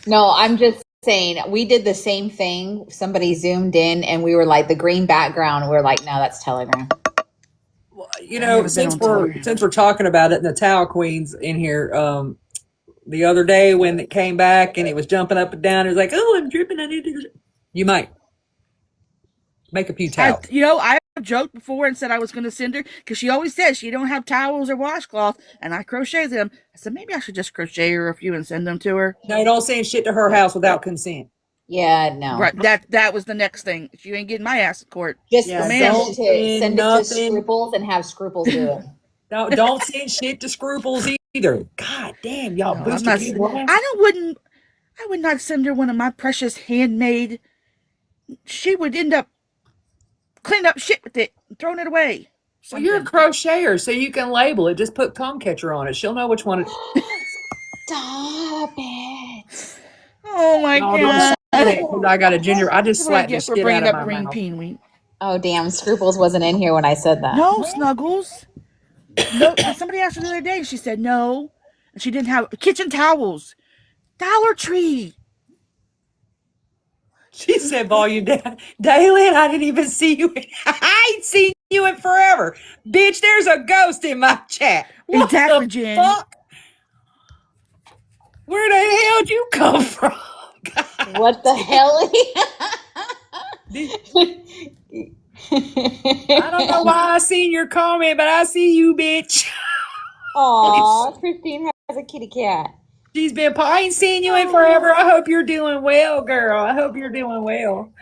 No, I'm just saying we did the same thing. Somebody zoomed in and we were like the green background. We are like, no, that's Telegram. Well, since we're talking about it, and the Towel Queen's in here. The other day when it came back and it was jumping up and down, it was like, oh, I'm dripping. I need to. You might make a few towels. I joked before and said I was going to send her because she always says she don't have towels or washcloth, and I crochet them. I said maybe I should just crochet her a few and send them to her. No, don't send shit to her house without consent. Yeah, no. Right, that was the next thing. You ain't getting my ass in court. Just Yeah, send it to Scruples and have Scruples do it. Don't send shit to Scruples either. God damn, y'all boosted people. I would not send her one of my precious handmade. She would end up cleaning up shit with it and throwing it away. Well, you're a crocheter, so you can label it. Just put comb catcher on it. She'll know which one. Stop it! Oh my god! I got a ginger. I just slapped the shit out of my green mouth. Peen. Oh damn! Scruples wasn't in here when I said that. No, Snuggles. No, somebody asked her the other day. She said no, and she didn't have kitchen towels. Dollar Tree. She said volume down. Daylin, I didn't even see you. I ain't seen you in forever. Bitch, there's a ghost in my chat. What exactly, the Jen. fuck? Where the hell did you come from? God. What the hell? I don't know why I seen your comment, but I see you, bitch. Aw, Christine has a kitty cat. I ain't seen you in forever. I hope you're doing well, girl. I hope you're doing well.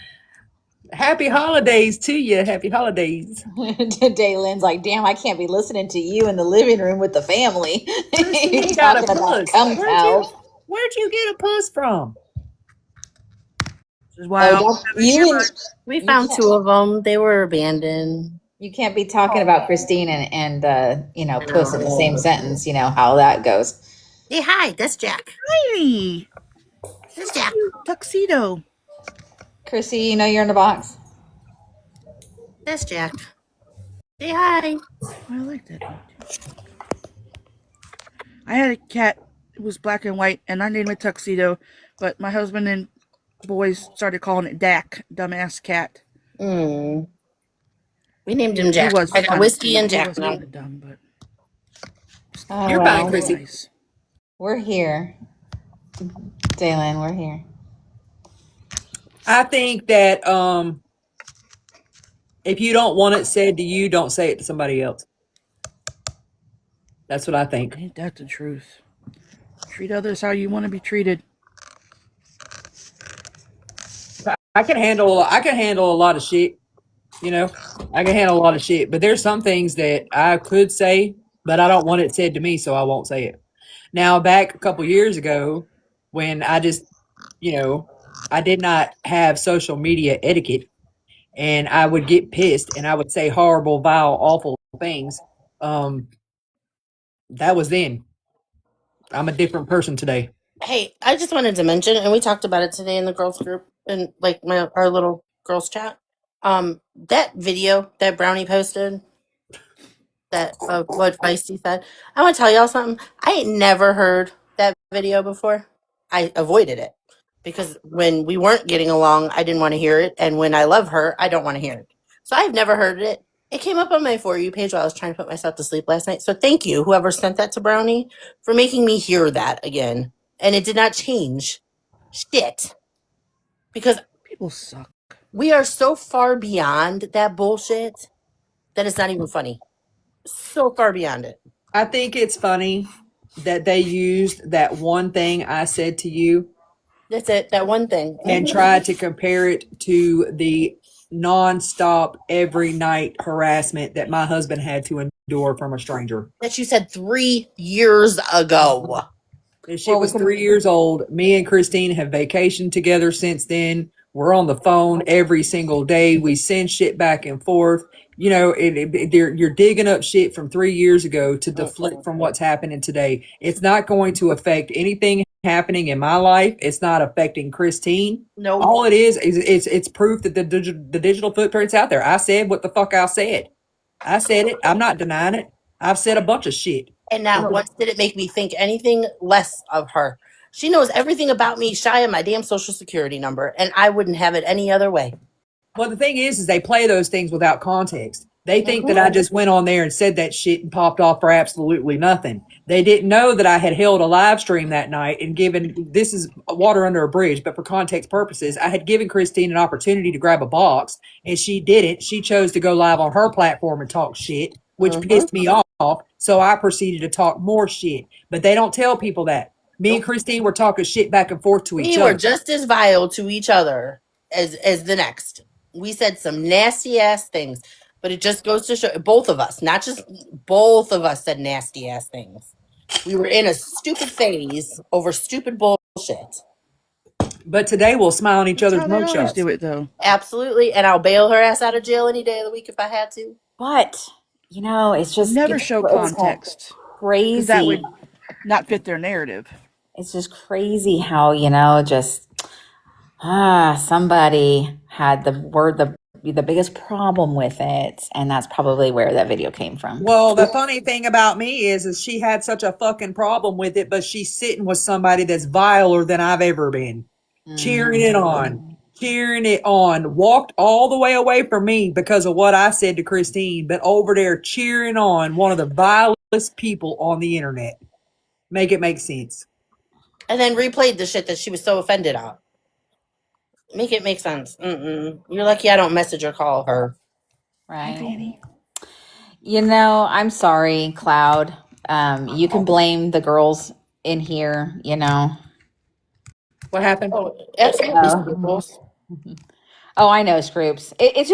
Happy holidays to you. Happy holidays. Daylin's like, damn, I can't be listening to you in the living room with the family. You got a puss. Where'd Where'd you get a puss from? We found 2 of them. They were abandoned. You can't be talking about Christine and puss in the same sentence. You know how that goes. Hey, hi, that's Jack. Hi. This is Jack. Tuxedo. Chrissy, you know you're in the box. That's Jack. Say hi. I like that one too. I had a cat. It was black and white, and I named it Tuxedo, but my husband and boys started calling it Dak, dumbass cat. We named him Jack. I got Whiskey and Jack now. Dumb, but You're fine, Chrissy. Nice. We're here. Daylin, we're here. I think that if you don't want it said to you, don't say it to somebody else. That's what I think. Ain't that the truth? Treat others how you want to be treated. I can handle a lot of shit. I can handle a lot of shit, but there's some things that I could say, but I don't want it said to me, so I won't say it. Now, back a couple years ago, when I just, I did not have social media etiquette, and I would get pissed, and I would say horrible, vile, awful things. That was then. I'm a different person today. Hey, I just wanted to mention, and we talked about it today in the girls group, and like our little girls chat. That video that Brownie posted, that of what Feisty said. I want to tell y'all something. I ain't never heard that video before. I avoided it because when we weren't getting along, I didn't want to hear it, and when I love her, I don't want to hear it. So I've never heard it. It came up on my For You page while I was trying to put myself to sleep last night. So thank you, whoever sent that to Brownie, for making me hear that again. And it did not change shit. Because people suck. We are so far beyond that bullshit that it's not even funny. So far beyond it. I think it's funny that they used that one thing I said to you. That's it, that one thing. And tried to compare it to the nonstop every night harassment that my husband had to endure from a stranger. That you said 3 years ago. This shit was 3 years old. Me and Christine have vacationed together since then. We're on the phone every single day. We send shit back and forth. You're digging up shit from 3 years ago to deflect from what's happening today. It's not going to affect anything happening in my life. It's not affecting Christine. No. All it is it's proof that the digital footprint's out there. I said what the fuck I said. I said it. I'm not denying it. I've said a bunch of shit. And not once did it make me think anything less of her. She knows everything about me, shy of my damn social security number, and I wouldn't have it any other way. Well, the thing is they play those things without context. They think that I just went on there and said that shit and popped off for absolutely nothing. They didn't know that I had held a live stream that night and given, this is water under a bridge, but for context purposes, I had given Christine an opportunity to grab a box, and she didn't. She chose to go live on her platform and talk shit, which pissed me off. So I proceeded to talk more shit. But they don't tell people that. Me and Christine were talking shit back and forth to each other. We were just as vile to each other as the next. We said some nasty ass things, but it just goes to show both of us, not just both of us said nasty ass things. We were in a stupid phase over stupid bullshit. But today we'll smile on each other's How they always mugshots. do it though. Absolutely, and I'll bail her ass out of jail any day of the week if I had to. But you know, it's just Never show context. crazy. Because that would not fit their narrative. It's just crazy how, you know, just somebody had the biggest problem with it, and that's probably where that video came from. Well, the funny thing about me is she had such a fucking problem with it, but she's sitting with somebody that's viler than I've ever been. Cheering it on, walked all the way away from me because of what I said to Christine, but over there cheering on one of the vilest people on the internet. Make it make sense. And then replayed the shit that she was so offended at. Make it make sense. You're lucky I don't message or call her. Right. You know, I'm sorry, Cloud. You can blame the girls in here, you know. What happened? Oh, absolutely. Oh, I know, Scroops. It's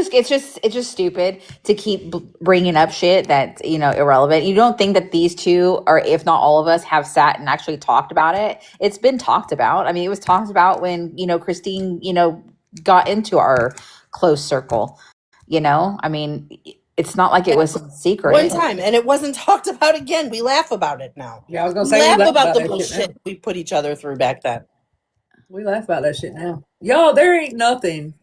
just stupid to keep bringing up shit that's, you know, irrelevant. You don't think that these two, or if not all of us, have sat and actually talked about it? It's been talked about. I mean, it was talked about when, you know, Christine, you know, got into our close circle. You know, I mean, it's not like it was a secret. One time, and it wasn't talked about again. We laugh about it now. Yeah, I was gonna We say laugh about the that bullshit we put each other through back then. We laugh about that shit now. Y'all, there's nothing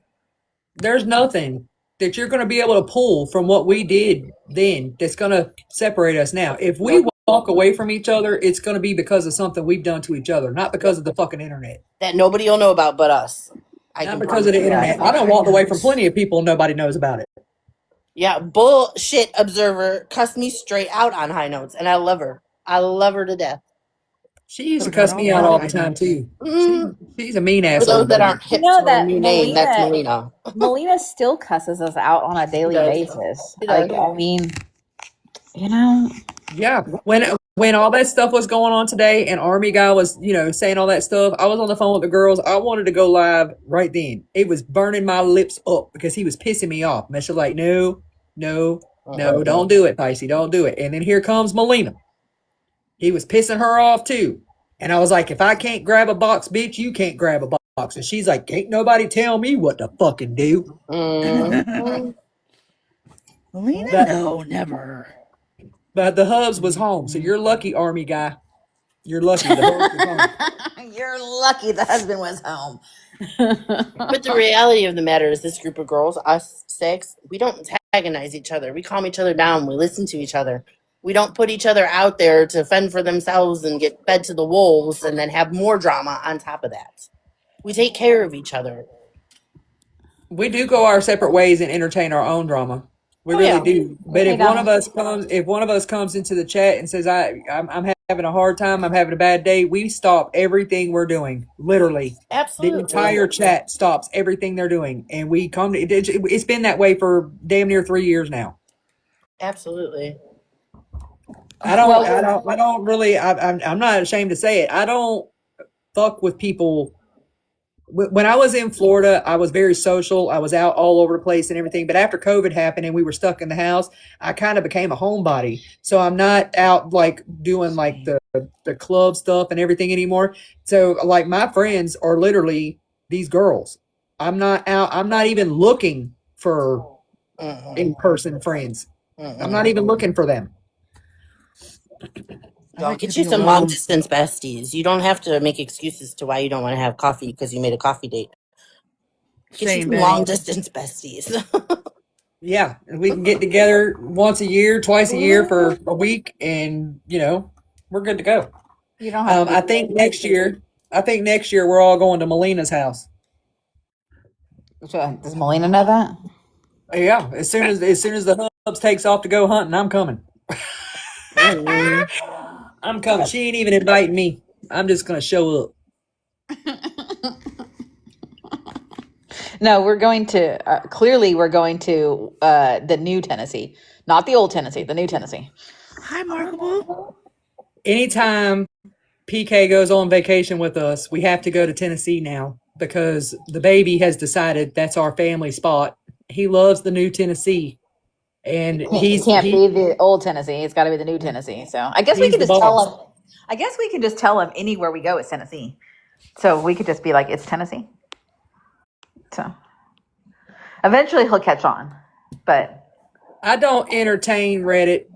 that you're going to be able to pull from what we did then that's going to separate us now. If we walk away from each other, it's going to be because of something we've done to each other, not because of the fucking internet. That nobody will know about but us. Not because of the internet. I done walked away from plenty of people and nobody knows about it. Yeah, bullshit observer cussed me straight out on High Notes, and I love her. I love her to death. She used to cuss me out all the time, too. She's a mean ass. For those that aren't hip know to that her new name, that's Melina. Melina still cusses us out on a daily basis. Like, I mean, you know. Yeah. When all that stuff was going on today and Army guy was, you know, saying all that stuff, I was on the phone with the girls. I wanted to go live right then. It was burning my lips up because he was pissing me off. And she's like, no, don't do it, Feisty, don't do it. And then here comes Melina. He was pissing her off too. And I was like, if I can't grab a box, bitch, you can't grab a box. And she's like, can't nobody tell me what to fucking do. Melina? No, never. But the hubs was home. So you're lucky, Army guy. You're lucky. The hubs was home. You're lucky the husband was home. But the reality of the matter is this group of girls, us six, we don't antagonize each other. We calm each other down. We listen to each other. We don't put each other out there to fend for themselves and get fed to the wolves and then have more drama on top of that. We take care of each other. We do go our separate ways and entertain our own drama. We really do. But if one of us comes into the chat and says, I'm having a hard time, I'm having a bad day, we stop everything we're doing. Literally. Absolutely. The entire chat stops everything they're doing. And we come to it's been that way for damn near 3 years now. Absolutely. I'm not ashamed to say it. I don't fuck with people. When I was in Florida, I was very social. I was out all over the place and everything. But after COVID happened and we were stuck in the house, I kind of became a homebody. So I'm not out like doing like the club stuff and everything anymore. So like my friends are literally these girls. I'm not out. I'm not even looking for in-person friends. I'm not even looking for them. I Y'all like to get you be some long alone. distance besties. You don't have to make excuses to why you don't want to have coffee because you made a coffee date. Get you Same, some Betty. long distance besties. Yeah, and we can get together once a year, twice a year for a week, and we're good to go. You don't have to I be. think next year. I think next year we're all going to Melina's house. Does Melina know that? Yeah, as soon as the hubs takes off to go hunting, I'm coming. Mm. I'm coming. She ain't even inviting me. I'm just gonna show up. No, we're going to. Clearly, we're going to the new Tennessee, not the old Tennessee, the new Tennessee. Hi, Markable. Anytime PK goes on vacation with us, we have to go to Tennessee now because the baby has decided that's our family spot. He loves the new Tennessee, and It can't be the old Tennessee. It's got to be the new Tennessee. So I guess we he's could the just tell boss. him. I guess we can just tell him anywhere we go it's Tennessee. So we could just be like, it's Tennessee. So eventually he'll catch on. But I don't entertain Reddit.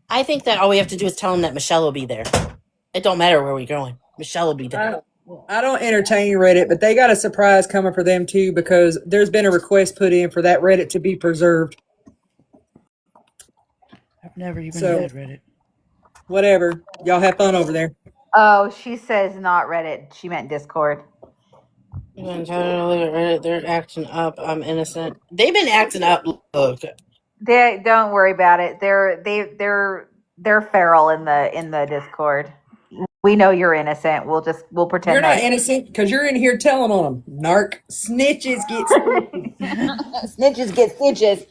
I think that all we have to do is tell him that Michelle will be there. It don't matter where we're going. Michelle will be there. I don't entertain Reddit, but they got a surprise coming for them too because there's been a request put in for that Reddit to be preserved. I've never even So had Reddit. whatever, y'all have fun over there. oh, she says not Reddit. She meant Discord. They're acting up. I'm innocent. They've been acting up. Look, They don't worry about it. They're feral in the Discord. We know you're innocent. We'll pretend You're not that innocent because you're in here telling on them. Narc snitches get stitches. snitches get stitches.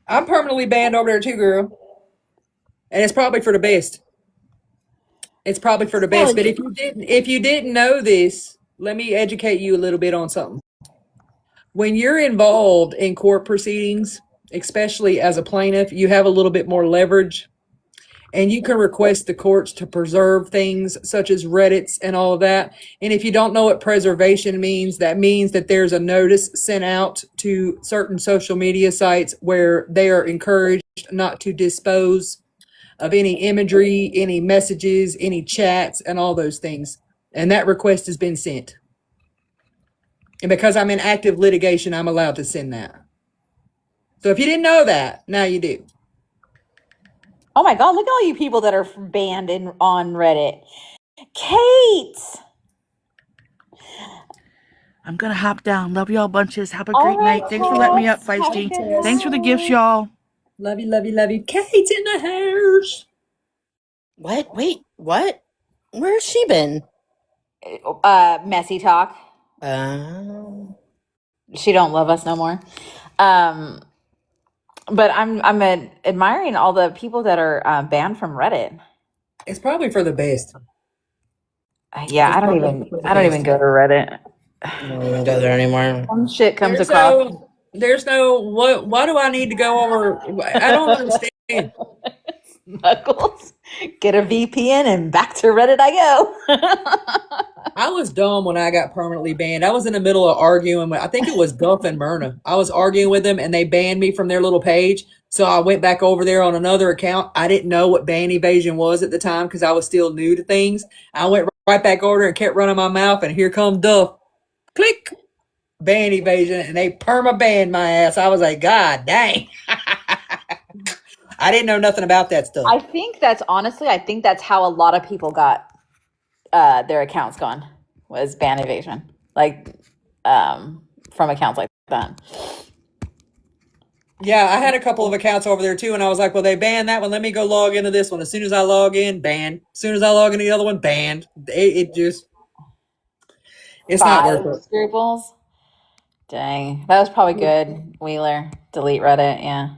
I'm permanently banned over there too, girl, and it's probably for the best. It's probably for the best. But if you didn't know this, let me educate you a little bit on something. When you're involved in court proceedings, especially as a plaintiff, you have a little bit more leverage and you can request the courts to preserve things such as Reddits and all of that. And if you don't know what preservation means, that means that there's a notice sent out to certain social media sites where they are encouraged not to dispose of any imagery, any messages, any chats, and all those things. And that request has been sent. And because I'm in active litigation, I'm allowed to send that. So if you didn't know that, now you do. Oh my God! Look at all you people that are banned on Reddit. Kate. I'm gonna hop down. Love y'all bunches. Have a great night. Thanks for letting me up, Feisty. Thanks for the gifts, y'all. Love you, love you, love you. Kate's in the house. what? Wait, what? Where's she been? Messy talk. Um, She don't love us no more. But I'm admiring all the people that are banned from Reddit. It's probably for the best. Yeah, It's I don't probably for the even best. go to Reddit. I don't even go there anymore. Some shit comes There's across. no what why do I need to go over I don't understand. Knuckles. Get a VPN and back to Reddit I go. I was dumb when I got permanently banned. I was in the middle of arguing with I think it was Duff and Myrna. I was arguing with them and they banned me from their little page. So I went back over there on another account. I didn't know what ban evasion was at the time because I was still new to things. I went right back over there and kept running my mouth and here comes Duff. Click. Ban evasion and they perma banned my ass. I was like, God dang. I didn't know nothing about that stuff. I think that's how a lot of people got their accounts gone was ban evasion. Like from accounts like that. Yeah, I had a couple of accounts over there too, and I was like, well, they banned that one. Let me go log into this one. As soon as I log in, banned. As soon as I log into the other one, banned. It just, it's not worth it. Scruples. Dang. That was probably good. Wheeler. Delete Reddit, yeah.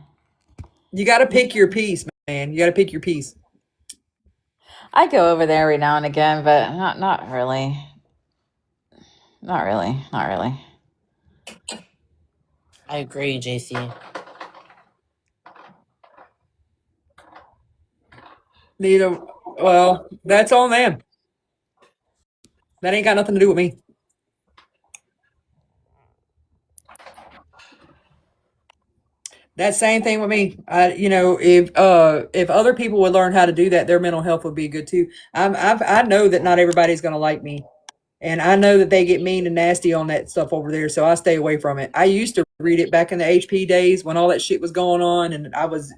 You got to pick your piece, man. You got to pick your piece. I go over there every now and again, but not really. Not really. Not really. I agree, JC. Neither. Well, that's on them. That ain't got nothing to do with me. That same thing with me. If other people would learn how to do that, their mental health would be good too. I know that not everybody's going to like me, and I know that they get mean and nasty on that stuff over there, so I stay away from it. I used to read it back in the HP days when all that shit was going on, and I was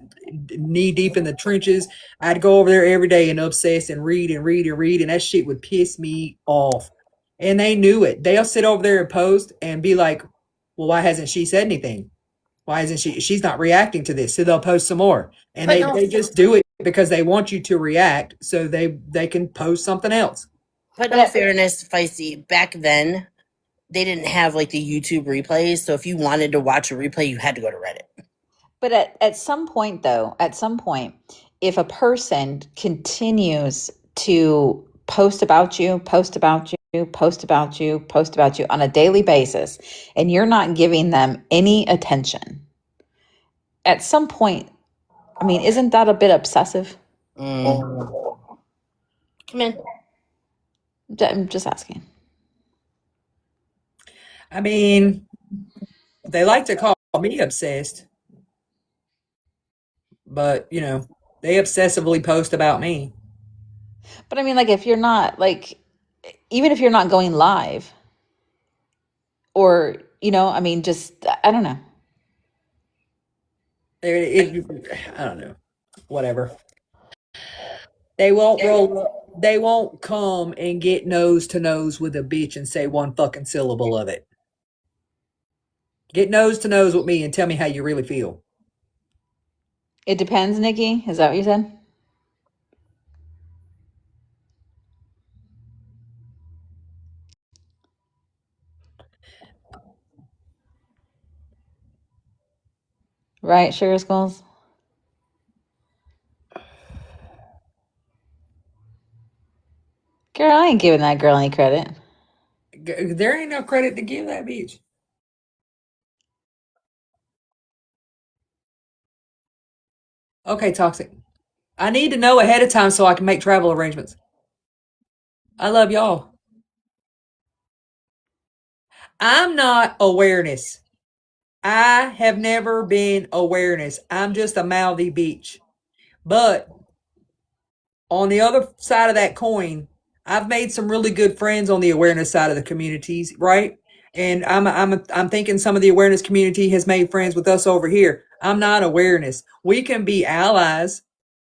knee deep in the trenches. I'd go over there every day and obsess and read and read and read, and that shit would piss me off. And they knew it. They'll sit over there and post and be like, "Well, why hasn't she said anything? Why isn't she? She's not reacting to this." So they'll post some more, and But they just do it because they want you to react, so they can post something else. But But in all at, fairness, Feisty, back then they didn't have like the YouTube replays. So if you wanted to watch a replay, you had to go to Reddit. but at some point, though, at some point, if a person continues to post about you, post about you, post about you, post about you on a daily basis, and you're not giving them any attention, at some point, I mean, isn't that a bit obsessive? Mm. Come in. I'm just asking. I mean, they like to call me obsessed, but they obsessively post about me. But I mean, like, if you're not, like, even if you're not going live, or, I mean, just, I don't know. I don't know. Whatever. They won't roll up. They won't come and get nose to nose with a bitch and say one fucking syllable of it. Get nose to nose with me and tell me how you really feel. It depends, Nikki. Is that what you said? Right, Sugar Skulls? Girl, I ain't giving that girl any credit. There ain't no credit to give that bitch. Okay, Toxic. I need to know ahead of time so I can make travel arrangements. I love y'all. I'm not awareness. I have never been awareness. I'm just a mouthy bitch. But on the other side of that coin, I've made some really good friends on the awareness side of the communities, right? And I'm thinking some of the awareness community has made friends with us over here. I'm not awareness. We can be allies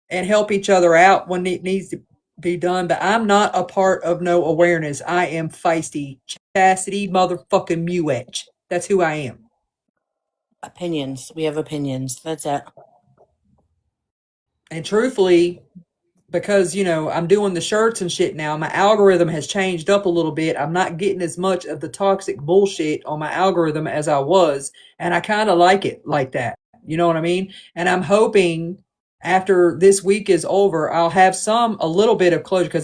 and help each other out when it needs to be done, but I'm not a part of no awareness. I am Feisty Chastity motherfucking Muetch. That's who I am. Opinions. We have opinions. That's it. And truthfully, because I'm doing the shirts and shit now, my algorithm has changed up a little bit. I'm not getting as much of the toxic bullshit on my algorithm as I was, and I kind of like it like that. You know what I mean? And I'm hoping after this week is over, I'll have a little bit of closure, because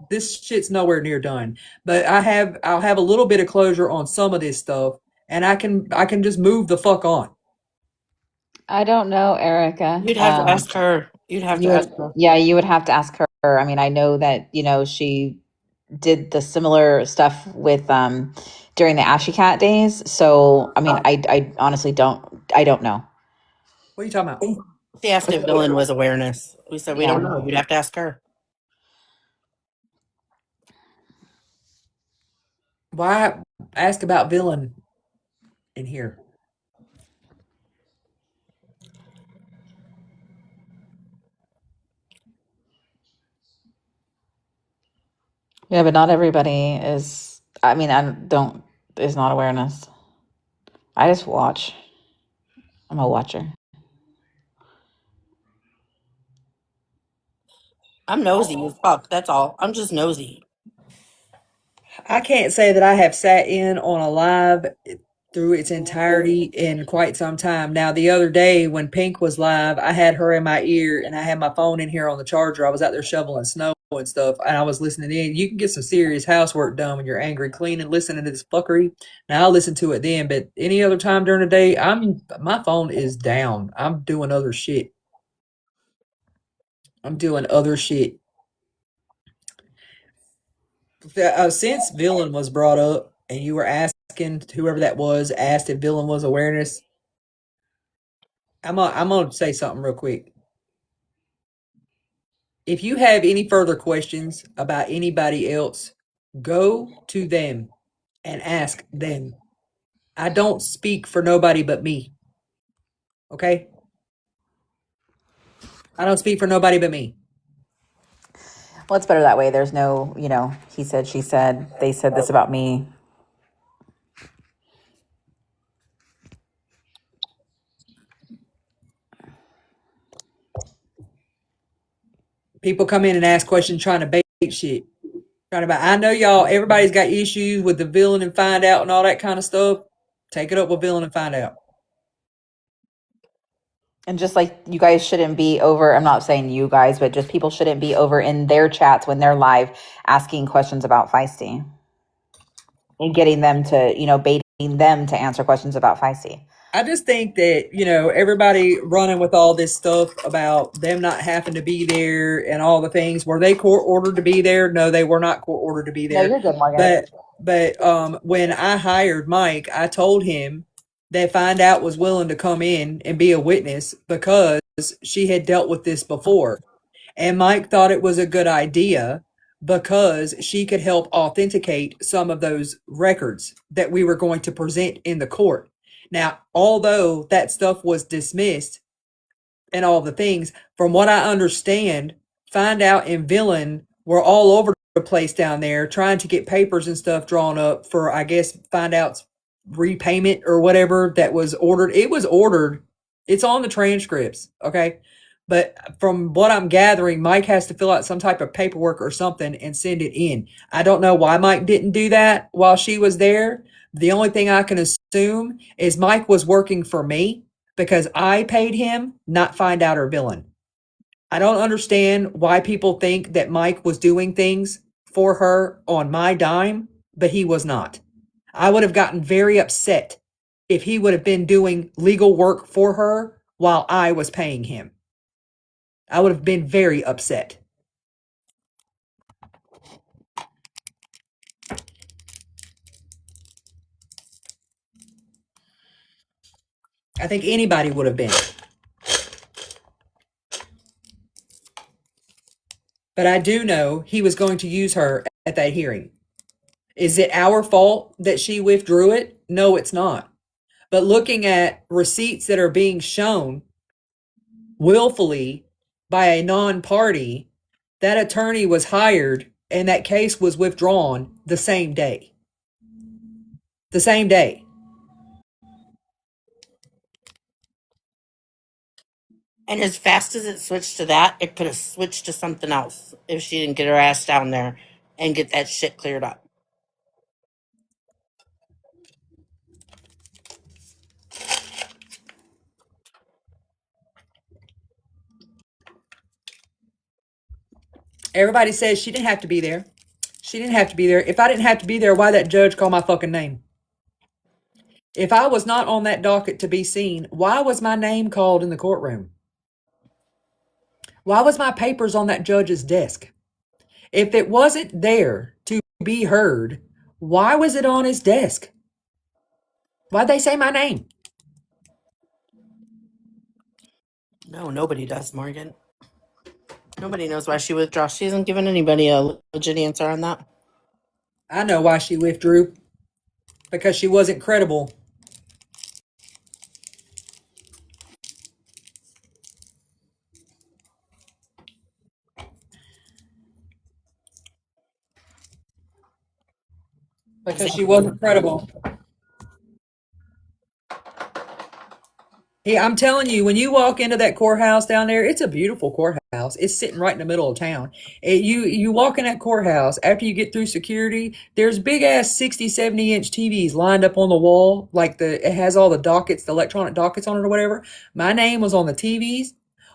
this shit's nowhere near done. But I'll have a little bit of closure on some of this stuff, and I can just move the fuck on. I don't know, Erica. You'd have to ask her. You'd have to You ask would, her. yeah, you would have to ask her. I mean, I know that, she did the similar stuff with during the Ashy Cat days. So, I mean, I honestly I don't know. What are you talking about? She asked if Villain was awareness. We said we don't Yeah. know. You'd have to ask her. Why ask about villain in here? Yeah, but not everybody is, I mean, is not awareness. I just watch. I'm a watcher. I'm nosy as fuck. That's all. I'm just nosy. I can't say that I have sat in on a live through its entirety in quite some time. Now, the other day when Pink was live, I had her in my ear and I had my phone in here on the charger. I was out there shoveling snow and stuff, and I was listening in. You can get some serious housework done when you're angry, cleaning, listening to this fuckery. Now, I listen to it then, but any other time during the day, my phone is down. I'm doing other shit. I'm doing other shit. Since villain was brought up and you were asking, whoever that was asked if villain was awareness, I'm gonna say something real quick. If you have any further questions about anybody else, go to them and ask them. I don't speak for nobody but me. Okay? I don't speak for nobody but me. Well, it's better that way. There's no, he said, she said, they said this about me. People come in and ask questions trying to bait shit. I know y'all, everybody's got issues with the villain and find out and all that kind of stuff. Take it up with villain and find out. And just like you guys shouldn't be over, I'm not saying you guys, but just people shouldn't be over in their chats when they're live asking questions about Feisty and getting them to, baiting them to answer questions about Feisty. I just think that, everybody running with all this stuff about them not having to be there and all the things. Were they court ordered to be there? No, they were not court ordered to be there. No, you're good, Morgan. But when I hired Mike, I told him that Find Out was willing to come in and be a witness because she had dealt with this before. And Mike thought it was a good idea because she could help authenticate some of those records that we were going to present in the court. Now, although that stuff was dismissed and all the things, from what I understand, Find Out and Villain were all over the place down there trying to get papers and stuff drawn up for, I guess, Find Out's repayment or whatever that was ordered. It was ordered. It's on the transcripts, okay? But from what I'm gathering, Mike has to fill out some type of paperwork or something and send it in. I don't know why Mike didn't do that while she was there. The only thing I can assume is Mike was working for me because I paid him, not Find Out or Villain. I don't understand why people think that Mike was doing things for her on my dime, but he was not. I would have gotten very upset if he would have been doing legal work for her while I was paying him. I would have been very upset. I think anybody would have been. But I do know he was going to use her at that hearing. Is it our fault that she withdrew it? No, it's not. But looking at receipts that are being shown willfully by a non-party, that attorney was hired and that case was withdrawn the same day. The same day. And as fast as it switched to that, it could have switched to something else if she didn't get her ass down there and get that shit cleared up. Everybody says she didn't have to be there. She didn't have to be there. If I didn't have to be there, why that judge call my fucking name? If I was not on that docket to be seen, why was my name called in the courtroom? Why was my papers on that judge's desk? If it wasn't there to be heard, why was it on his desk? Why'd they say my name? No, nobody does, Morgan. Nobody knows why she withdrew. She hasn't given anybody a legit answer on that. I know why she withdrew. Because she wasn't credible. Because she wasn't credible. Hey, I'm telling you, when you walk into that courthouse down there, it's a beautiful courthouse. It's sitting right in the middle of town. You walk in that courthouse, after you get through security, there's big ass 60, 70 inch TVs lined up on the wall. It has all the dockets, the electronic dockets on it or whatever. My name was on the TVs.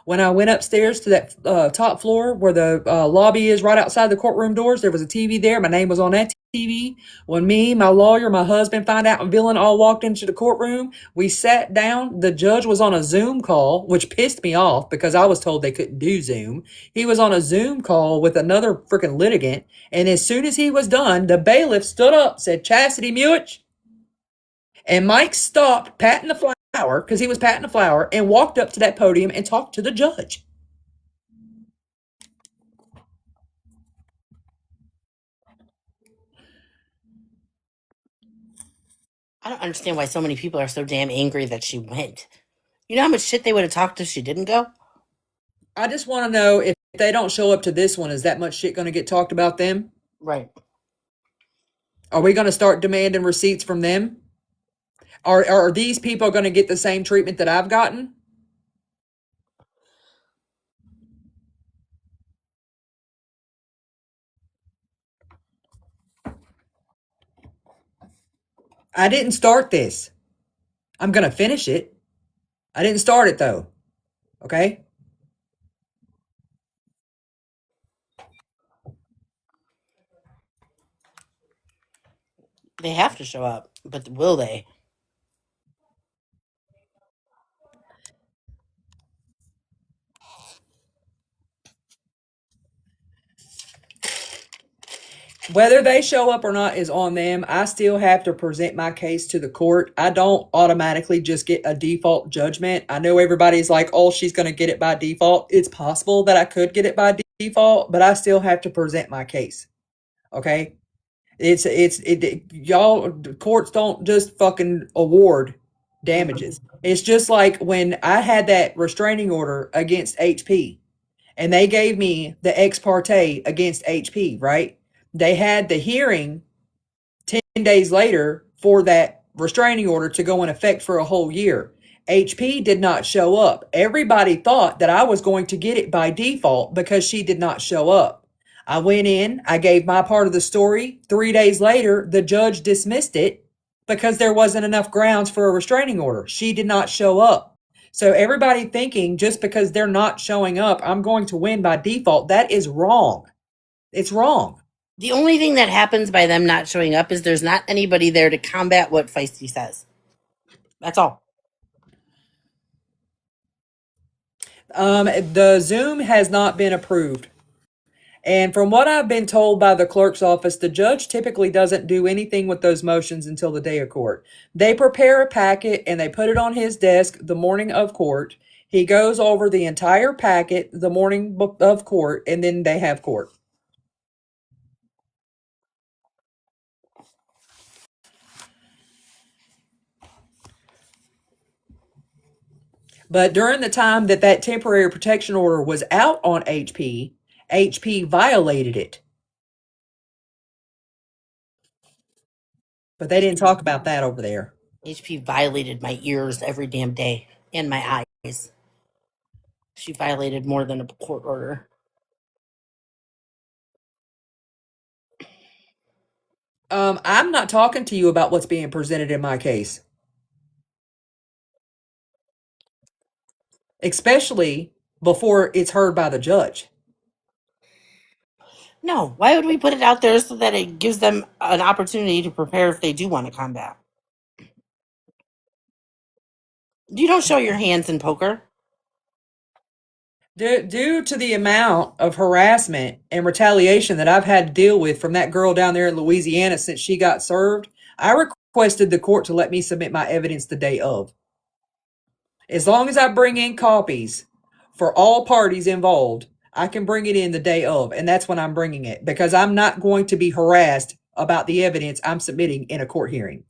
When I went upstairs to that top floor where the lobby is right outside the courtroom doors, there was a TV there. My name was on that TV. When me, my lawyer, my husband, Find Out and Villain all walked into the courtroom, we sat down. The judge was on a Zoom call, which pissed me off because I was told they couldn't do Zoom. He was on a Zoom call with another freaking litigant. And as soon as he was done, the bailiff stood up, said, "Chastity Mewich." And Mike stopped, patting the flag. because he was patting the flower, and walked up to that podium and talked to the judge. I don't understand why so many people are so damn angry that she went. You know how much shit they would have talked if she didn't go? I just want to know if they don't show up to this one, is that much shit going to get talked about them? Right. Are we going to start demanding receipts from them? Are these people going to get the same treatment that I've gotten? I didn't start this. I'm going to finish it. I didn't start it though. Okay? They have to show up, but will they? Whether they show up or not is on them. I still have to present my case to the court. I don't automatically just get a default judgment. I know everybody's like, oh, she's going to get it by default. It's possible that I could get it by default, but I still have to present my case. Okay? Y'all, courts don't just fucking award damages. It's just like when I had that restraining order against HP and they gave me the ex parte against HP, right? They had the hearing 10 days later for that restraining order to go in effect for a whole year. HP did not show up. Everybody thought that I was going to get it by default because she did not show up. I went in, I gave my part of the story. 3 days later, the judge dismissed it because there wasn't enough grounds for a restraining order. She did not show up. So everybody thinking just because they're not showing up, I'm going to win by default, that is wrong. It's wrong. The only thing that happens by them not showing up is there's not anybody there to combat what Feisty says. That's all. The Zoom has not been approved. And from what I've been told by the clerk's office, the judge typically doesn't do anything with those motions until the day of court. They prepare a packet and they put it on his desk the morning of court. He goes over the entire packet the morning of court, and then they have court. But during the time that that temporary protection order was out on HP violated it. But they didn't talk about that over there. HP violated my ears every damn day and my eyes. She violated more than a court order. I'm not talking to you about what's being presented in my case. Especially before it's heard by the judge. No, why would we put it out there so that it gives them an opportunity to prepare if they do want to combat? You don't show your hands in poker. Due to the amount of harassment and retaliation that I've had to deal with from that girl down there in Louisiana since she got served, I requested the court to let me submit my evidence the day of. As long as I bring in copies for all parties involved, I can bring it in the day of, and that's when I'm bringing it, because I'm not going to be harassed about the evidence I'm submitting in a court hearing.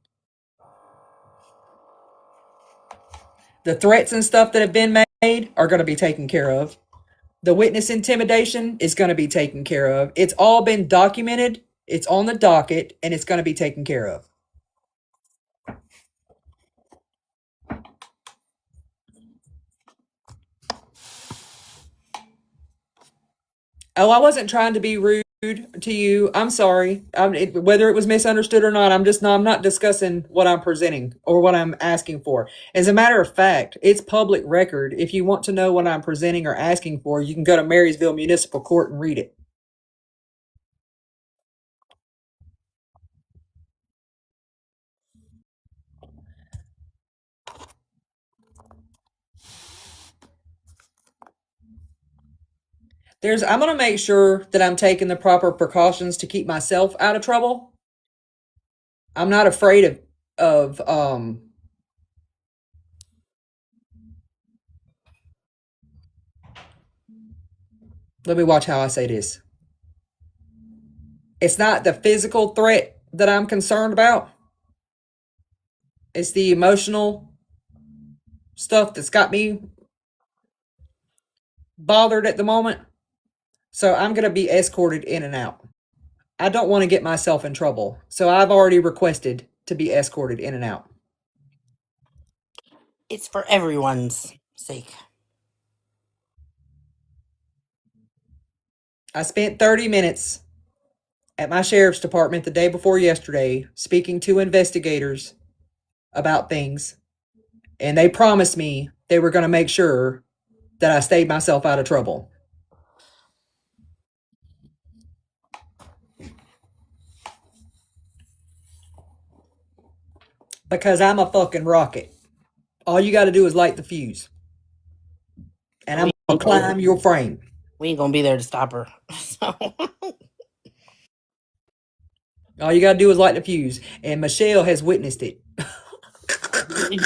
The threats and stuff that have been made are going to be taken care of. The witness intimidation is going to be taken care of. It's all been documented. It's on the docket, and it's going to be taken care of. Oh, I wasn't trying to be rude to you. I'm sorry. Whether it was misunderstood or not, I'm not discussing what I'm presenting or what I'm asking for. As a matter of fact, it's public record. If you want to know what I'm presenting or asking for, you can go to Marysville Municipal Court and read it. I'm going to make sure that I'm taking the proper precautions to keep myself out of trouble. I'm not afraid of Let me watch how I say this. It's not the physical threat that I'm concerned about. It's the emotional stuff that's got me bothered at the moment. So I'm going to be escorted in and out. I don't want to get myself in trouble. So I've already requested to be escorted in and out. It's for everyone's sake. I spent 30 minutes at my sheriff's department the day before yesterday speaking to investigators about things, and they promised me they were going to make sure that I stayed myself out of trouble. Because I'm a fucking rocket. All you got to do is light the fuse. And I'm going to climb your frame. We ain't gonna be there to stop her. So. All you got to do is light the fuse. And Michelle has witnessed it.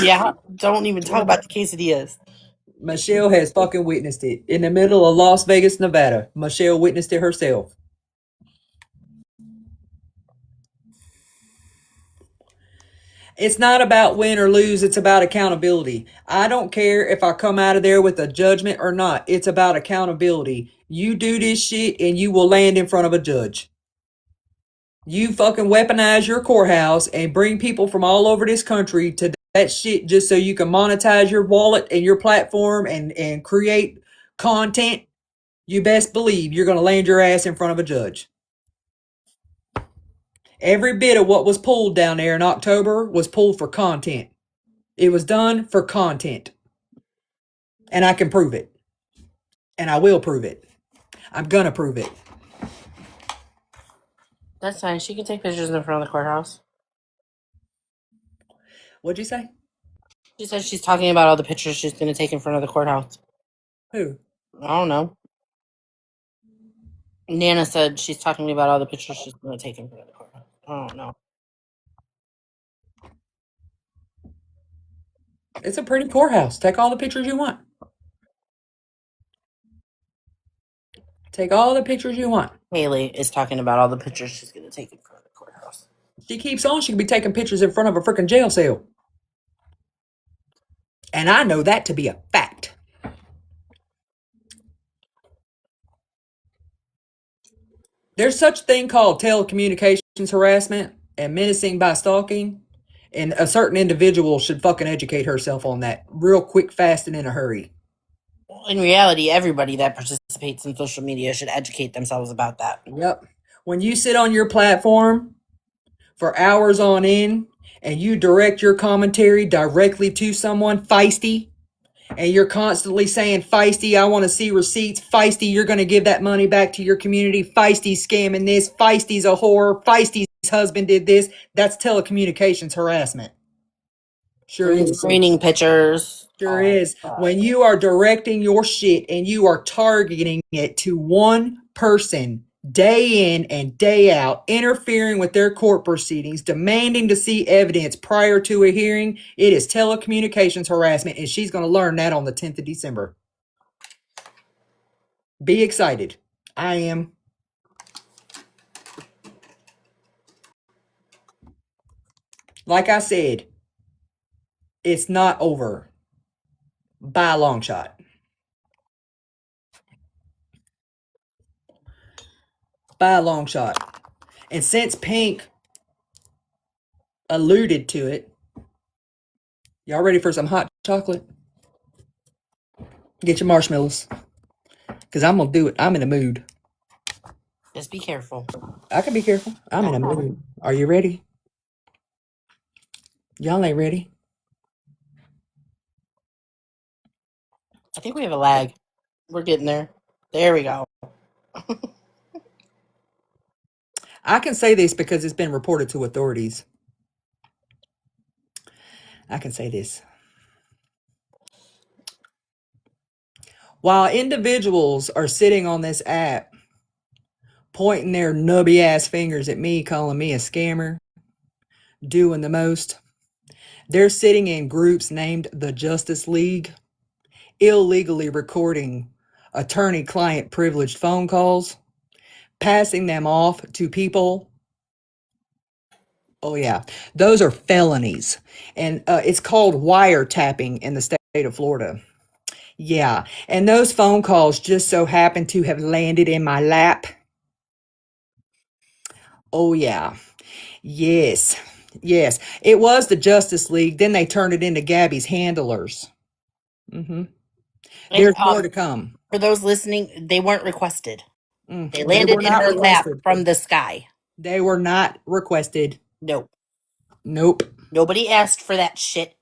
Yeah, don't even talk about the quesadillas. Michelle has fucking witnessed it. In the middle of Las Vegas, Nevada. Michelle witnessed it herself. It's not about win or lose. It's about accountability. I don't care if I come out of there with a judgment or not. It's about accountability. You do this shit and you will land in front of a judge. You fucking weaponize your courthouse and bring people from all over this country to that shit just so you can monetize your wallet and your platform and create content. You best believe you're going to land your ass in front of a judge. Every bit of what was pulled down there in October was pulled for content. It was done for content. And I can prove it. And I will prove it. I'm going to prove it. That's fine. She can take pictures in front of the courthouse. What'd you say? She said she's talking about all the pictures she's going to take in front of the courthouse. Who? I don't know. Nana said she's talking about all the pictures she's going to take in front of the courthouse. I don't know. It's a pretty courthouse. Take all the pictures you want. Take all the pictures you want. Haley is talking about all the pictures she's going to take in front of the courthouse. She keeps on. She could be taking pictures in front of a freaking jail cell. And I know that to be a fact. There's such a thing called telecommunications harassment and menacing by stalking. And a certain individual should fucking educate herself on that real quick, fast, and in a hurry. Well, in reality, everybody that participates in social media should educate themselves about that. Yep. When you sit on your platform for hours on end and you direct your commentary directly to someone, Feisty, and you're constantly saying, Feisty, I want to see receipts. Feisty, you're going to give that money back to your community. Feisty's scamming this. Feisty's a whore. Feisty's husband did this. That's telecommunications harassment. Sure is. Screening pictures. Sure is. When you are directing your shit and you are targeting it to one person day in and day out, interfering with their court proceedings, demanding to see evidence prior to a hearing, it is telecommunications harassment, and she's going to learn that on the 10th of December. Be excited. I am. Like I said, it's not over by a long shot. By a long shot. And since Pink alluded to it, y'all ready for some hot chocolate? Get your marshmallows. Because I'm going to do it. I'm in a mood. Just be careful. I can be careful. I'm in a mood. Are you ready? Y'all ain't ready. I think we have a lag. We're getting there. There we go. I can say this because it's been reported to authorities. I can say this. While individuals are sitting on this app pointing their nubby ass fingers at me, calling me a scammer, doing the most, they're sitting in groups named the Justice League, illegally recording attorney-client privileged phone calls, passing them off to people. Oh, yeah. Those are felonies. And it's called wiretapping in the state of Florida. Yeah. And those phone calls just so happen to have landed in my lap. Oh, yeah. Yes. Yes. It was the Justice League. Then they turned it into Gabby's handlers. And There's more to come. for those listening, they weren't requested. They They landed were in not her lap requested. from the sky. They were not requested. Nope. Nope. Nobody asked for that shit.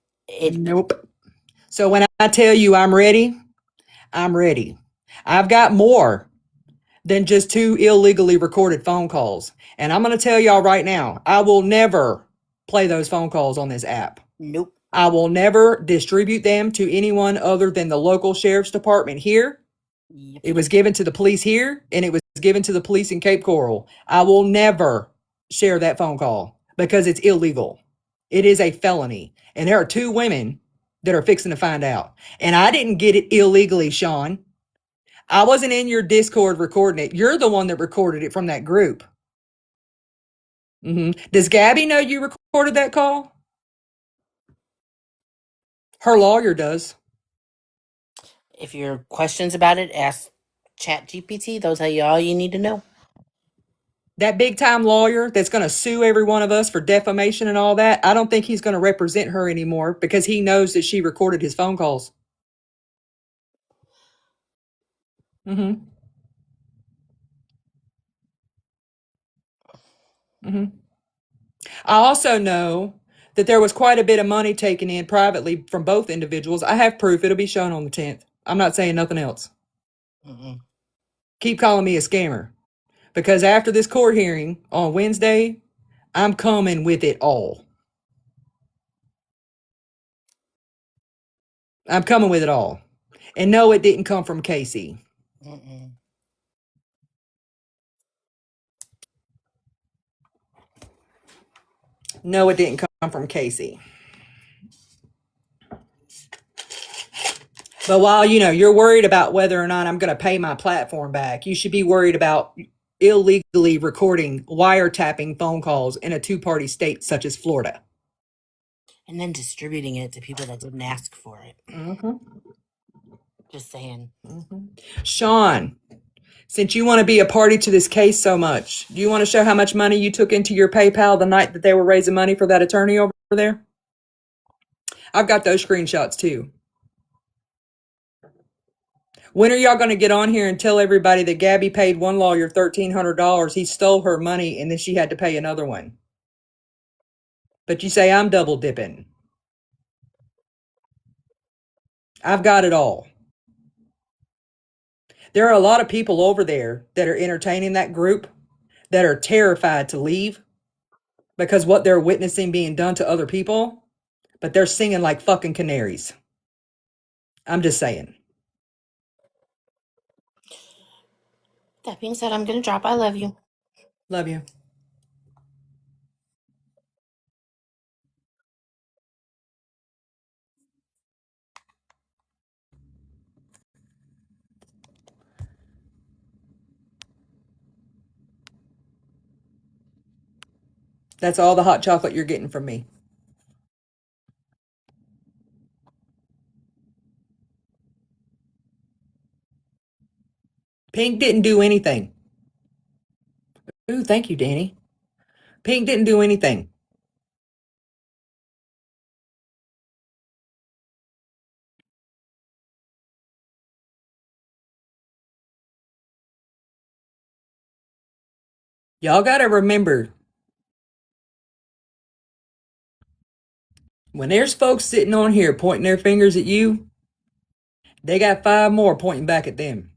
Nope. So when I tell you I'm ready, I'm ready. I've got more than just 2 illegally recorded phone calls. And I'm going to tell y'all right now, I will never play those phone calls on this app. Nope. I will never distribute them to anyone other than the local sheriff's department here. Yep. It was given to the police here, and it was given to the police in Cape Coral. I will never share that phone call because it's illegal. It is a felony. And there are 2 women that are fixing to find out. And I didn't get it illegally, Sean. I wasn't in your Discord recording it. You're the one that recorded it from that group. Does Gabby know you recorded that call? Her lawyer does. If you have questions about it, ask ChatGPT. They'll tell you all you need to know. That big time lawyer that's going to sue every one of us for defamation and all that, I don't think he's going to represent her anymore because he knows that she recorded his phone calls. I also know that there was quite a bit of money taken in privately from both individuals. I have proof. It'll be shown on the 10th. I'm not saying nothing else. Keep calling me a scammer. Because after this court hearing on Wednesday, I'm coming with it all. I'm coming with it all. And no, it didn't come from Casey. No, it didn't come from Casey. But while, you're worried about whether or not I'm going to pay my platform back, you should be worried about illegally recording wiretapping phone calls in a 2-party state such as Florida. And then distributing it to people that didn't ask for it. Just saying. Sean, since you want to be a party to this case so much, do you want to show how much money you took into your PayPal the night that they were raising money for that attorney over there? I've got those screenshots too. When are y'all going to get on here and tell everybody that Gabby paid one lawyer $1,300, he stole her money, and then she had to pay another one? But you say I'm double dipping. I've got it all. There are a lot of people over there that are entertaining that group that are terrified to leave because what they're witnessing being done to other people, but they're singing like fucking canaries. I'm just saying. That being said, I'm going to drop. I love you. Love you. That's all the hot chocolate you're getting from me. Pink didn't do anything. Ooh, thank you, Danny. Pink didn't do anything. Y'all got to remember, when there's folks sitting on here pointing their fingers at you, they got 5 more pointing back at them.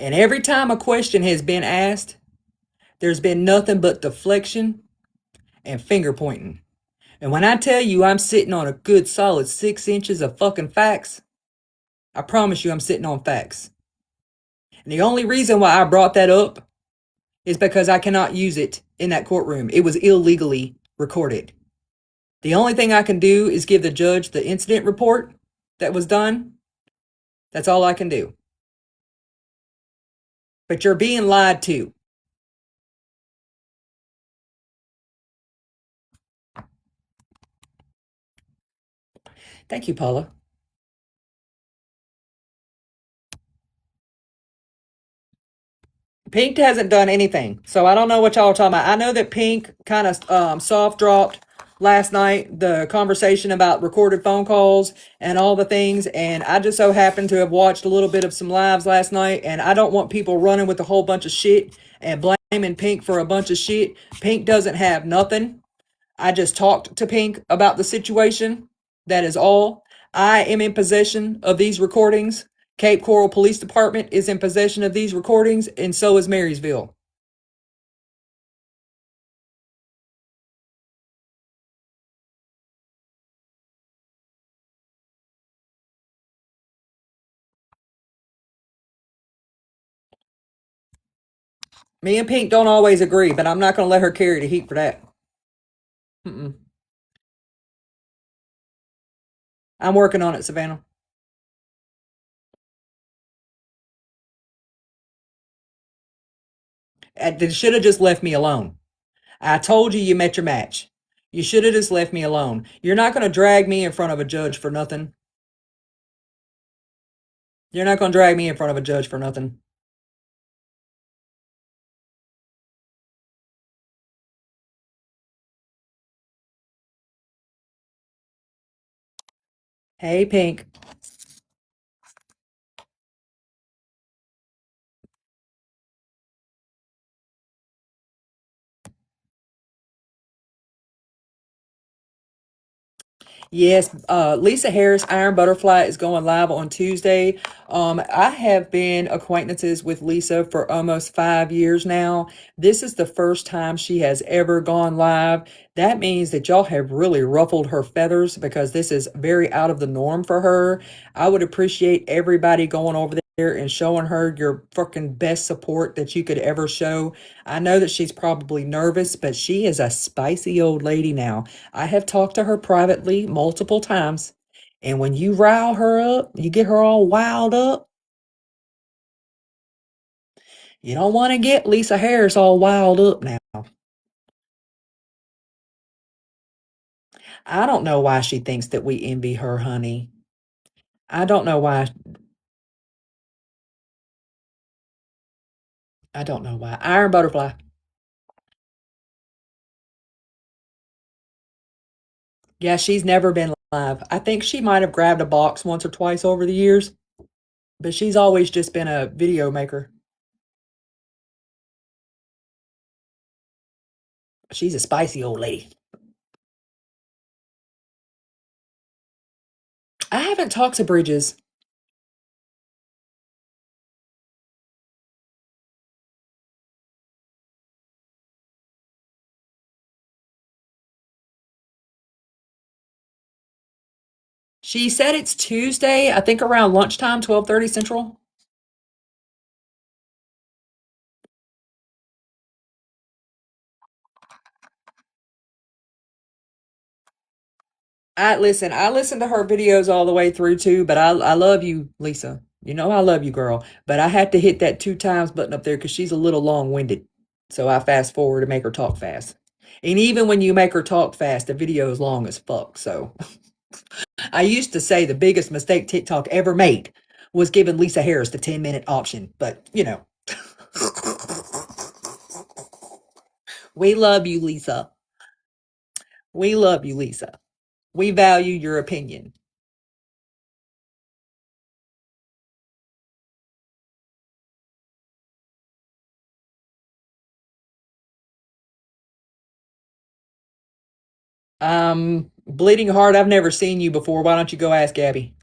And every time a question has been asked, there's been nothing but deflection and finger pointing. And when I tell you I'm sitting on a good solid 6 inches of fucking facts, I promise you I'm sitting on facts. And the only reason why I brought that up is because I cannot use it in that courtroom. It was illegally recorded. The only thing I can do is give the judge the incident report that was done, That's all I can do. But you're being lied to. Thank you, Paula. Pink hasn't done anything, so I don't know what y'all are talking about. I know that Pink kind of soft dropped last night the conversation about recorded phone calls and all the things, and I just so happened to have watched a little bit of some lives last night, and I don't want people running with a whole bunch of shit and blaming Pink for a bunch of shit. Pink doesn't have nothing. I just talked to Pink about the situation. That is all. I am in possession of these recordings. Cape Coral Police Department is in possession of these recordings, and so is Marysville. Me and Pink don't always agree, but I'm not going to let her carry the heat for that. Mm-mm. I'm working on it, Savannah. They should have just left me alone. I told you met your match. You should have just left me alone. You're not going to drag me in front of a judge for nothing. You're not going to drag me in front of a judge for nothing. Hey, Pink. Yes, Lisa Harris, Iron Butterfly, is going live on Tuesday. I have been acquaintances with Lisa for almost 5 years now. This is the first time she has ever gone live. That means that y'all have really ruffled her feathers because this is very out of the norm for her. I would appreciate everybody going over there and showing her your fucking best support that you could ever show. I know that she's probably nervous, but she is a spicy old lady now. I have talked to her privately multiple times. And when you rile her up, you get her all wild up. You don't want to get Lisa Harris all wild up now. I don't know why she thinks that we envy her, honey. I don't know why. I don't know why. Iron Butterfly. Yeah, she's never been live. I think she might have grabbed a box once or twice over the years, but she's always just been a video maker. She's a spicy old lady. I haven't talked to Bridges. She said it's Tuesday, I think around lunchtime, 12:30 Central. I listen to her videos all the way through too, but I love you, Lisa. You know I love you, girl. But I had to hit that 2 times button up there because she's a little long-winded. So I fast forward to make her talk fast. And even when you make her talk fast, the video is long as fuck. So I used to say the biggest mistake TikTok ever made was giving Lisa Harris the 10-minute option. But we love you, Lisa. We love you, Lisa. We value your opinion. Bleeding Heart, I've never seen you before. Why don't you go ask Gabby?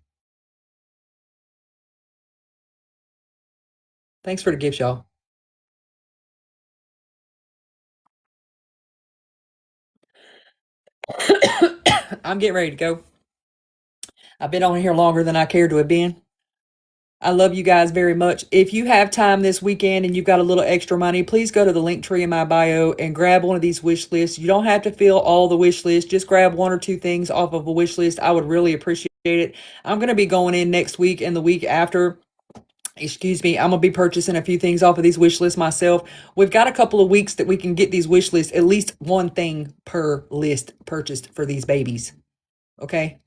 Thanks for the gift, y'all. I'm getting ready to go. I've been on here longer than I care to have been. I love you guys very much. If you have time this weekend and you've got a little extra money, please go to the link tree in my bio and grab one of these wish lists. You don't have to fill all the wish lists. Just grab one or two things off of a wish list. I would really appreciate it. I'm going to be going in next week and the week after. Excuse me. I'm going to be purchasing a few things off of these wish lists myself. We've got a couple of weeks that we can get these wish lists, at least one thing per list purchased for these babies. Okay?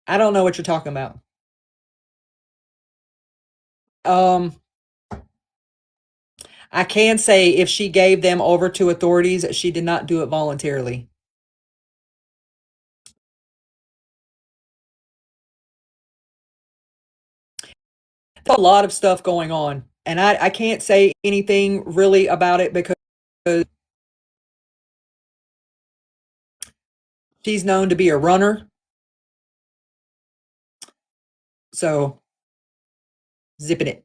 I don't know what you're talking about. I can say if she gave them over to authorities, she did not do it voluntarily. There's a lot of stuff going on, and I can't say anything really about it because she's known to be a runner. So, zipping it.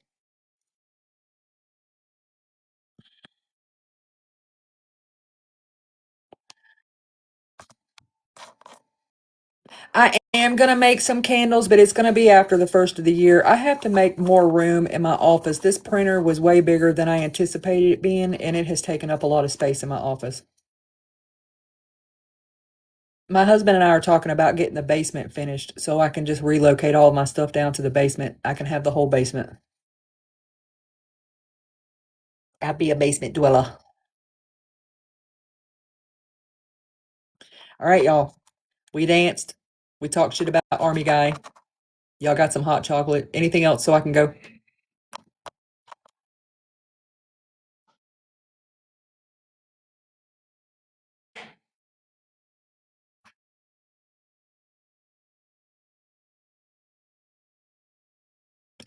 I am going to make some candles, but it's going to be after the first of the year. I have to make more room in my office. This printer was way bigger than I anticipated it being, and it has taken up a lot of space in my office. My husband and I are talking about getting the basement finished so I can just relocate all my stuff down to the basement. I can have the whole basement. I'll be a basement dweller. All right, y'all. We danced. We talked shit about Army Guy. Y'all got some hot chocolate. Anything else so I can go?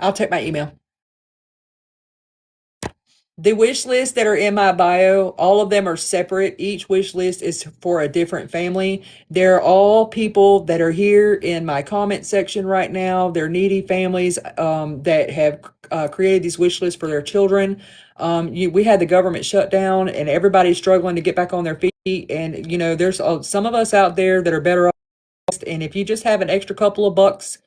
I'll check my email. The wish lists that are in my bio, all of them are separate. Each wish list is for a different family. They're all people that are here in my comment section right now. They're needy families that have created these wish lists for their children. We had the government shut down and everybody's struggling to get back on their feet. And, there's some of us out there that are better off. And if you just have an extra couple of bucks,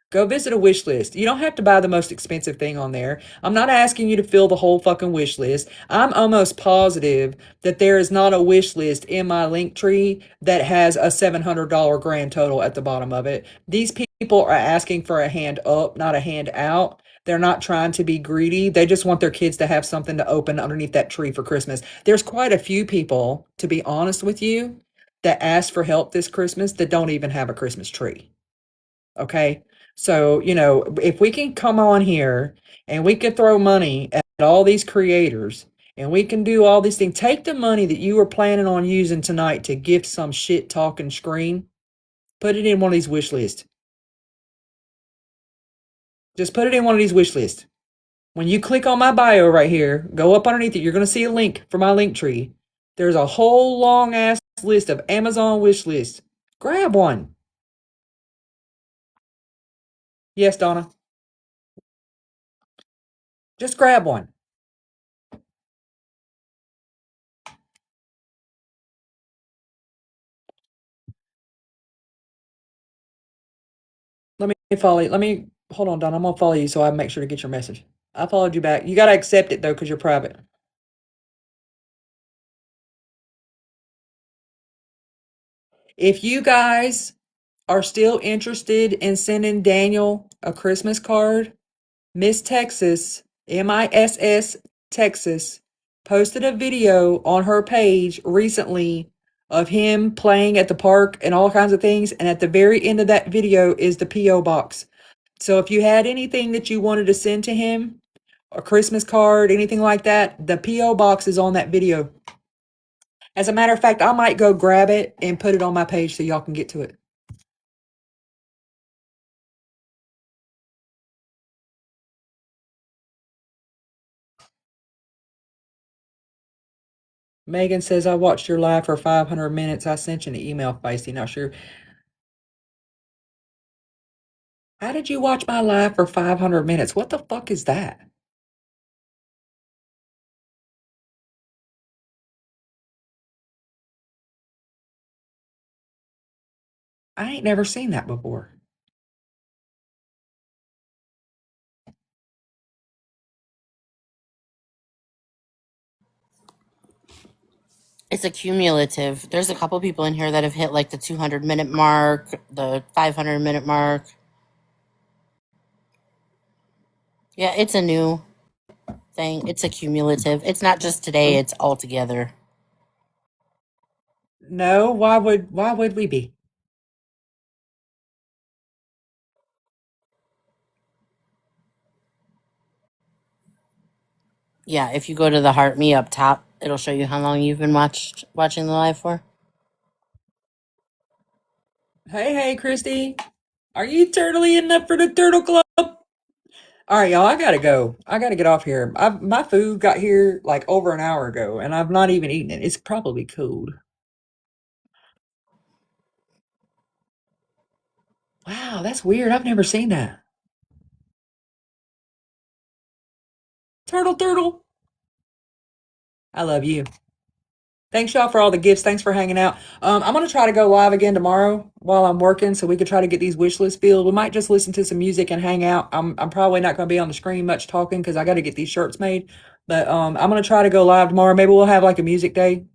go visit a wish list. You don't have to buy the most expensive thing on there. I'm not asking you to fill the whole fucking wish list. I'm almost positive that there is not a wish list in my link tree that has a $700 grand total at the bottom of it. These people are asking for a hand up, not a hand out. They're not trying to be greedy. They just want their kids to have something to open underneath that tree for Christmas. There's quite a few people, to be honest with you, that asked for help this Christmas that don't even have a Christmas tree. Okay. So, if we can come on here and we can throw money at all these creators and we can do all these things, take the money that you were planning on using tonight to gift some shit talking screen, put it in one of these wish lists. Just put it in one of these wish lists. When you click on my bio right here, go up underneath it, you're going to see a link for my link tree. There's a whole long ass list of Amazon wish lists. Grab one. Yes, Donna. Just grab one. Let me follow you. Let me hold on, Don. I'm gonna follow you so I make sure to get your message. I followed you back. You gotta accept it though, because you're private. If you guys are still interested in sending Daniel a Christmas card, Miss Texas, MISS Texas, posted a video on her page recently of him playing at the park and all kinds of things. And at the very end of that video is the P.O. box. So if you had anything that you wanted to send to him, a Christmas card, anything like that, the P.O. box is on that video. As a matter of fact, I might go grab it and put it on my page so y'all can get to it. Megan says, I watched your live for 500 minutes. I sent you an email, Feisty. Not sure. How did you watch my live for 500 minutes? What the fuck is that? I ain't never seen that before. It's a cumulative. There's a couple people in here that have hit like the 200-minute mark, the 500-minute mark. Yeah, it's a new thing. It's a cumulative. It's not just today, it's all together. No, why would we be? Yeah, if you go to the heart me up top, it'll show you how long you've been watching the live for. Hey, Christy. Are you turtly enough for the Turtle Club? All right, y'all, I gotta go. I gotta get off here. My food got here like over an hour ago, and I've not even eaten it. It's probably cold. Wow, that's weird. I've never seen that. Turtle. I love you. Thanks, y'all, for all the gifts. Thanks for hanging out. I'm gonna try to go live again tomorrow while I'm working, so we could try to get these wish lists filled. We might just listen to some music and hang out. I'm probably not gonna be on the screen much talking because I got to get these shirts made. But I'm gonna try to go live tomorrow. Maybe we'll have like a music day,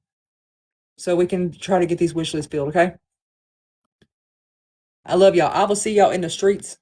so we can try to get these wish lists filled. Okay. I love y'all. I will see y'all in the streets.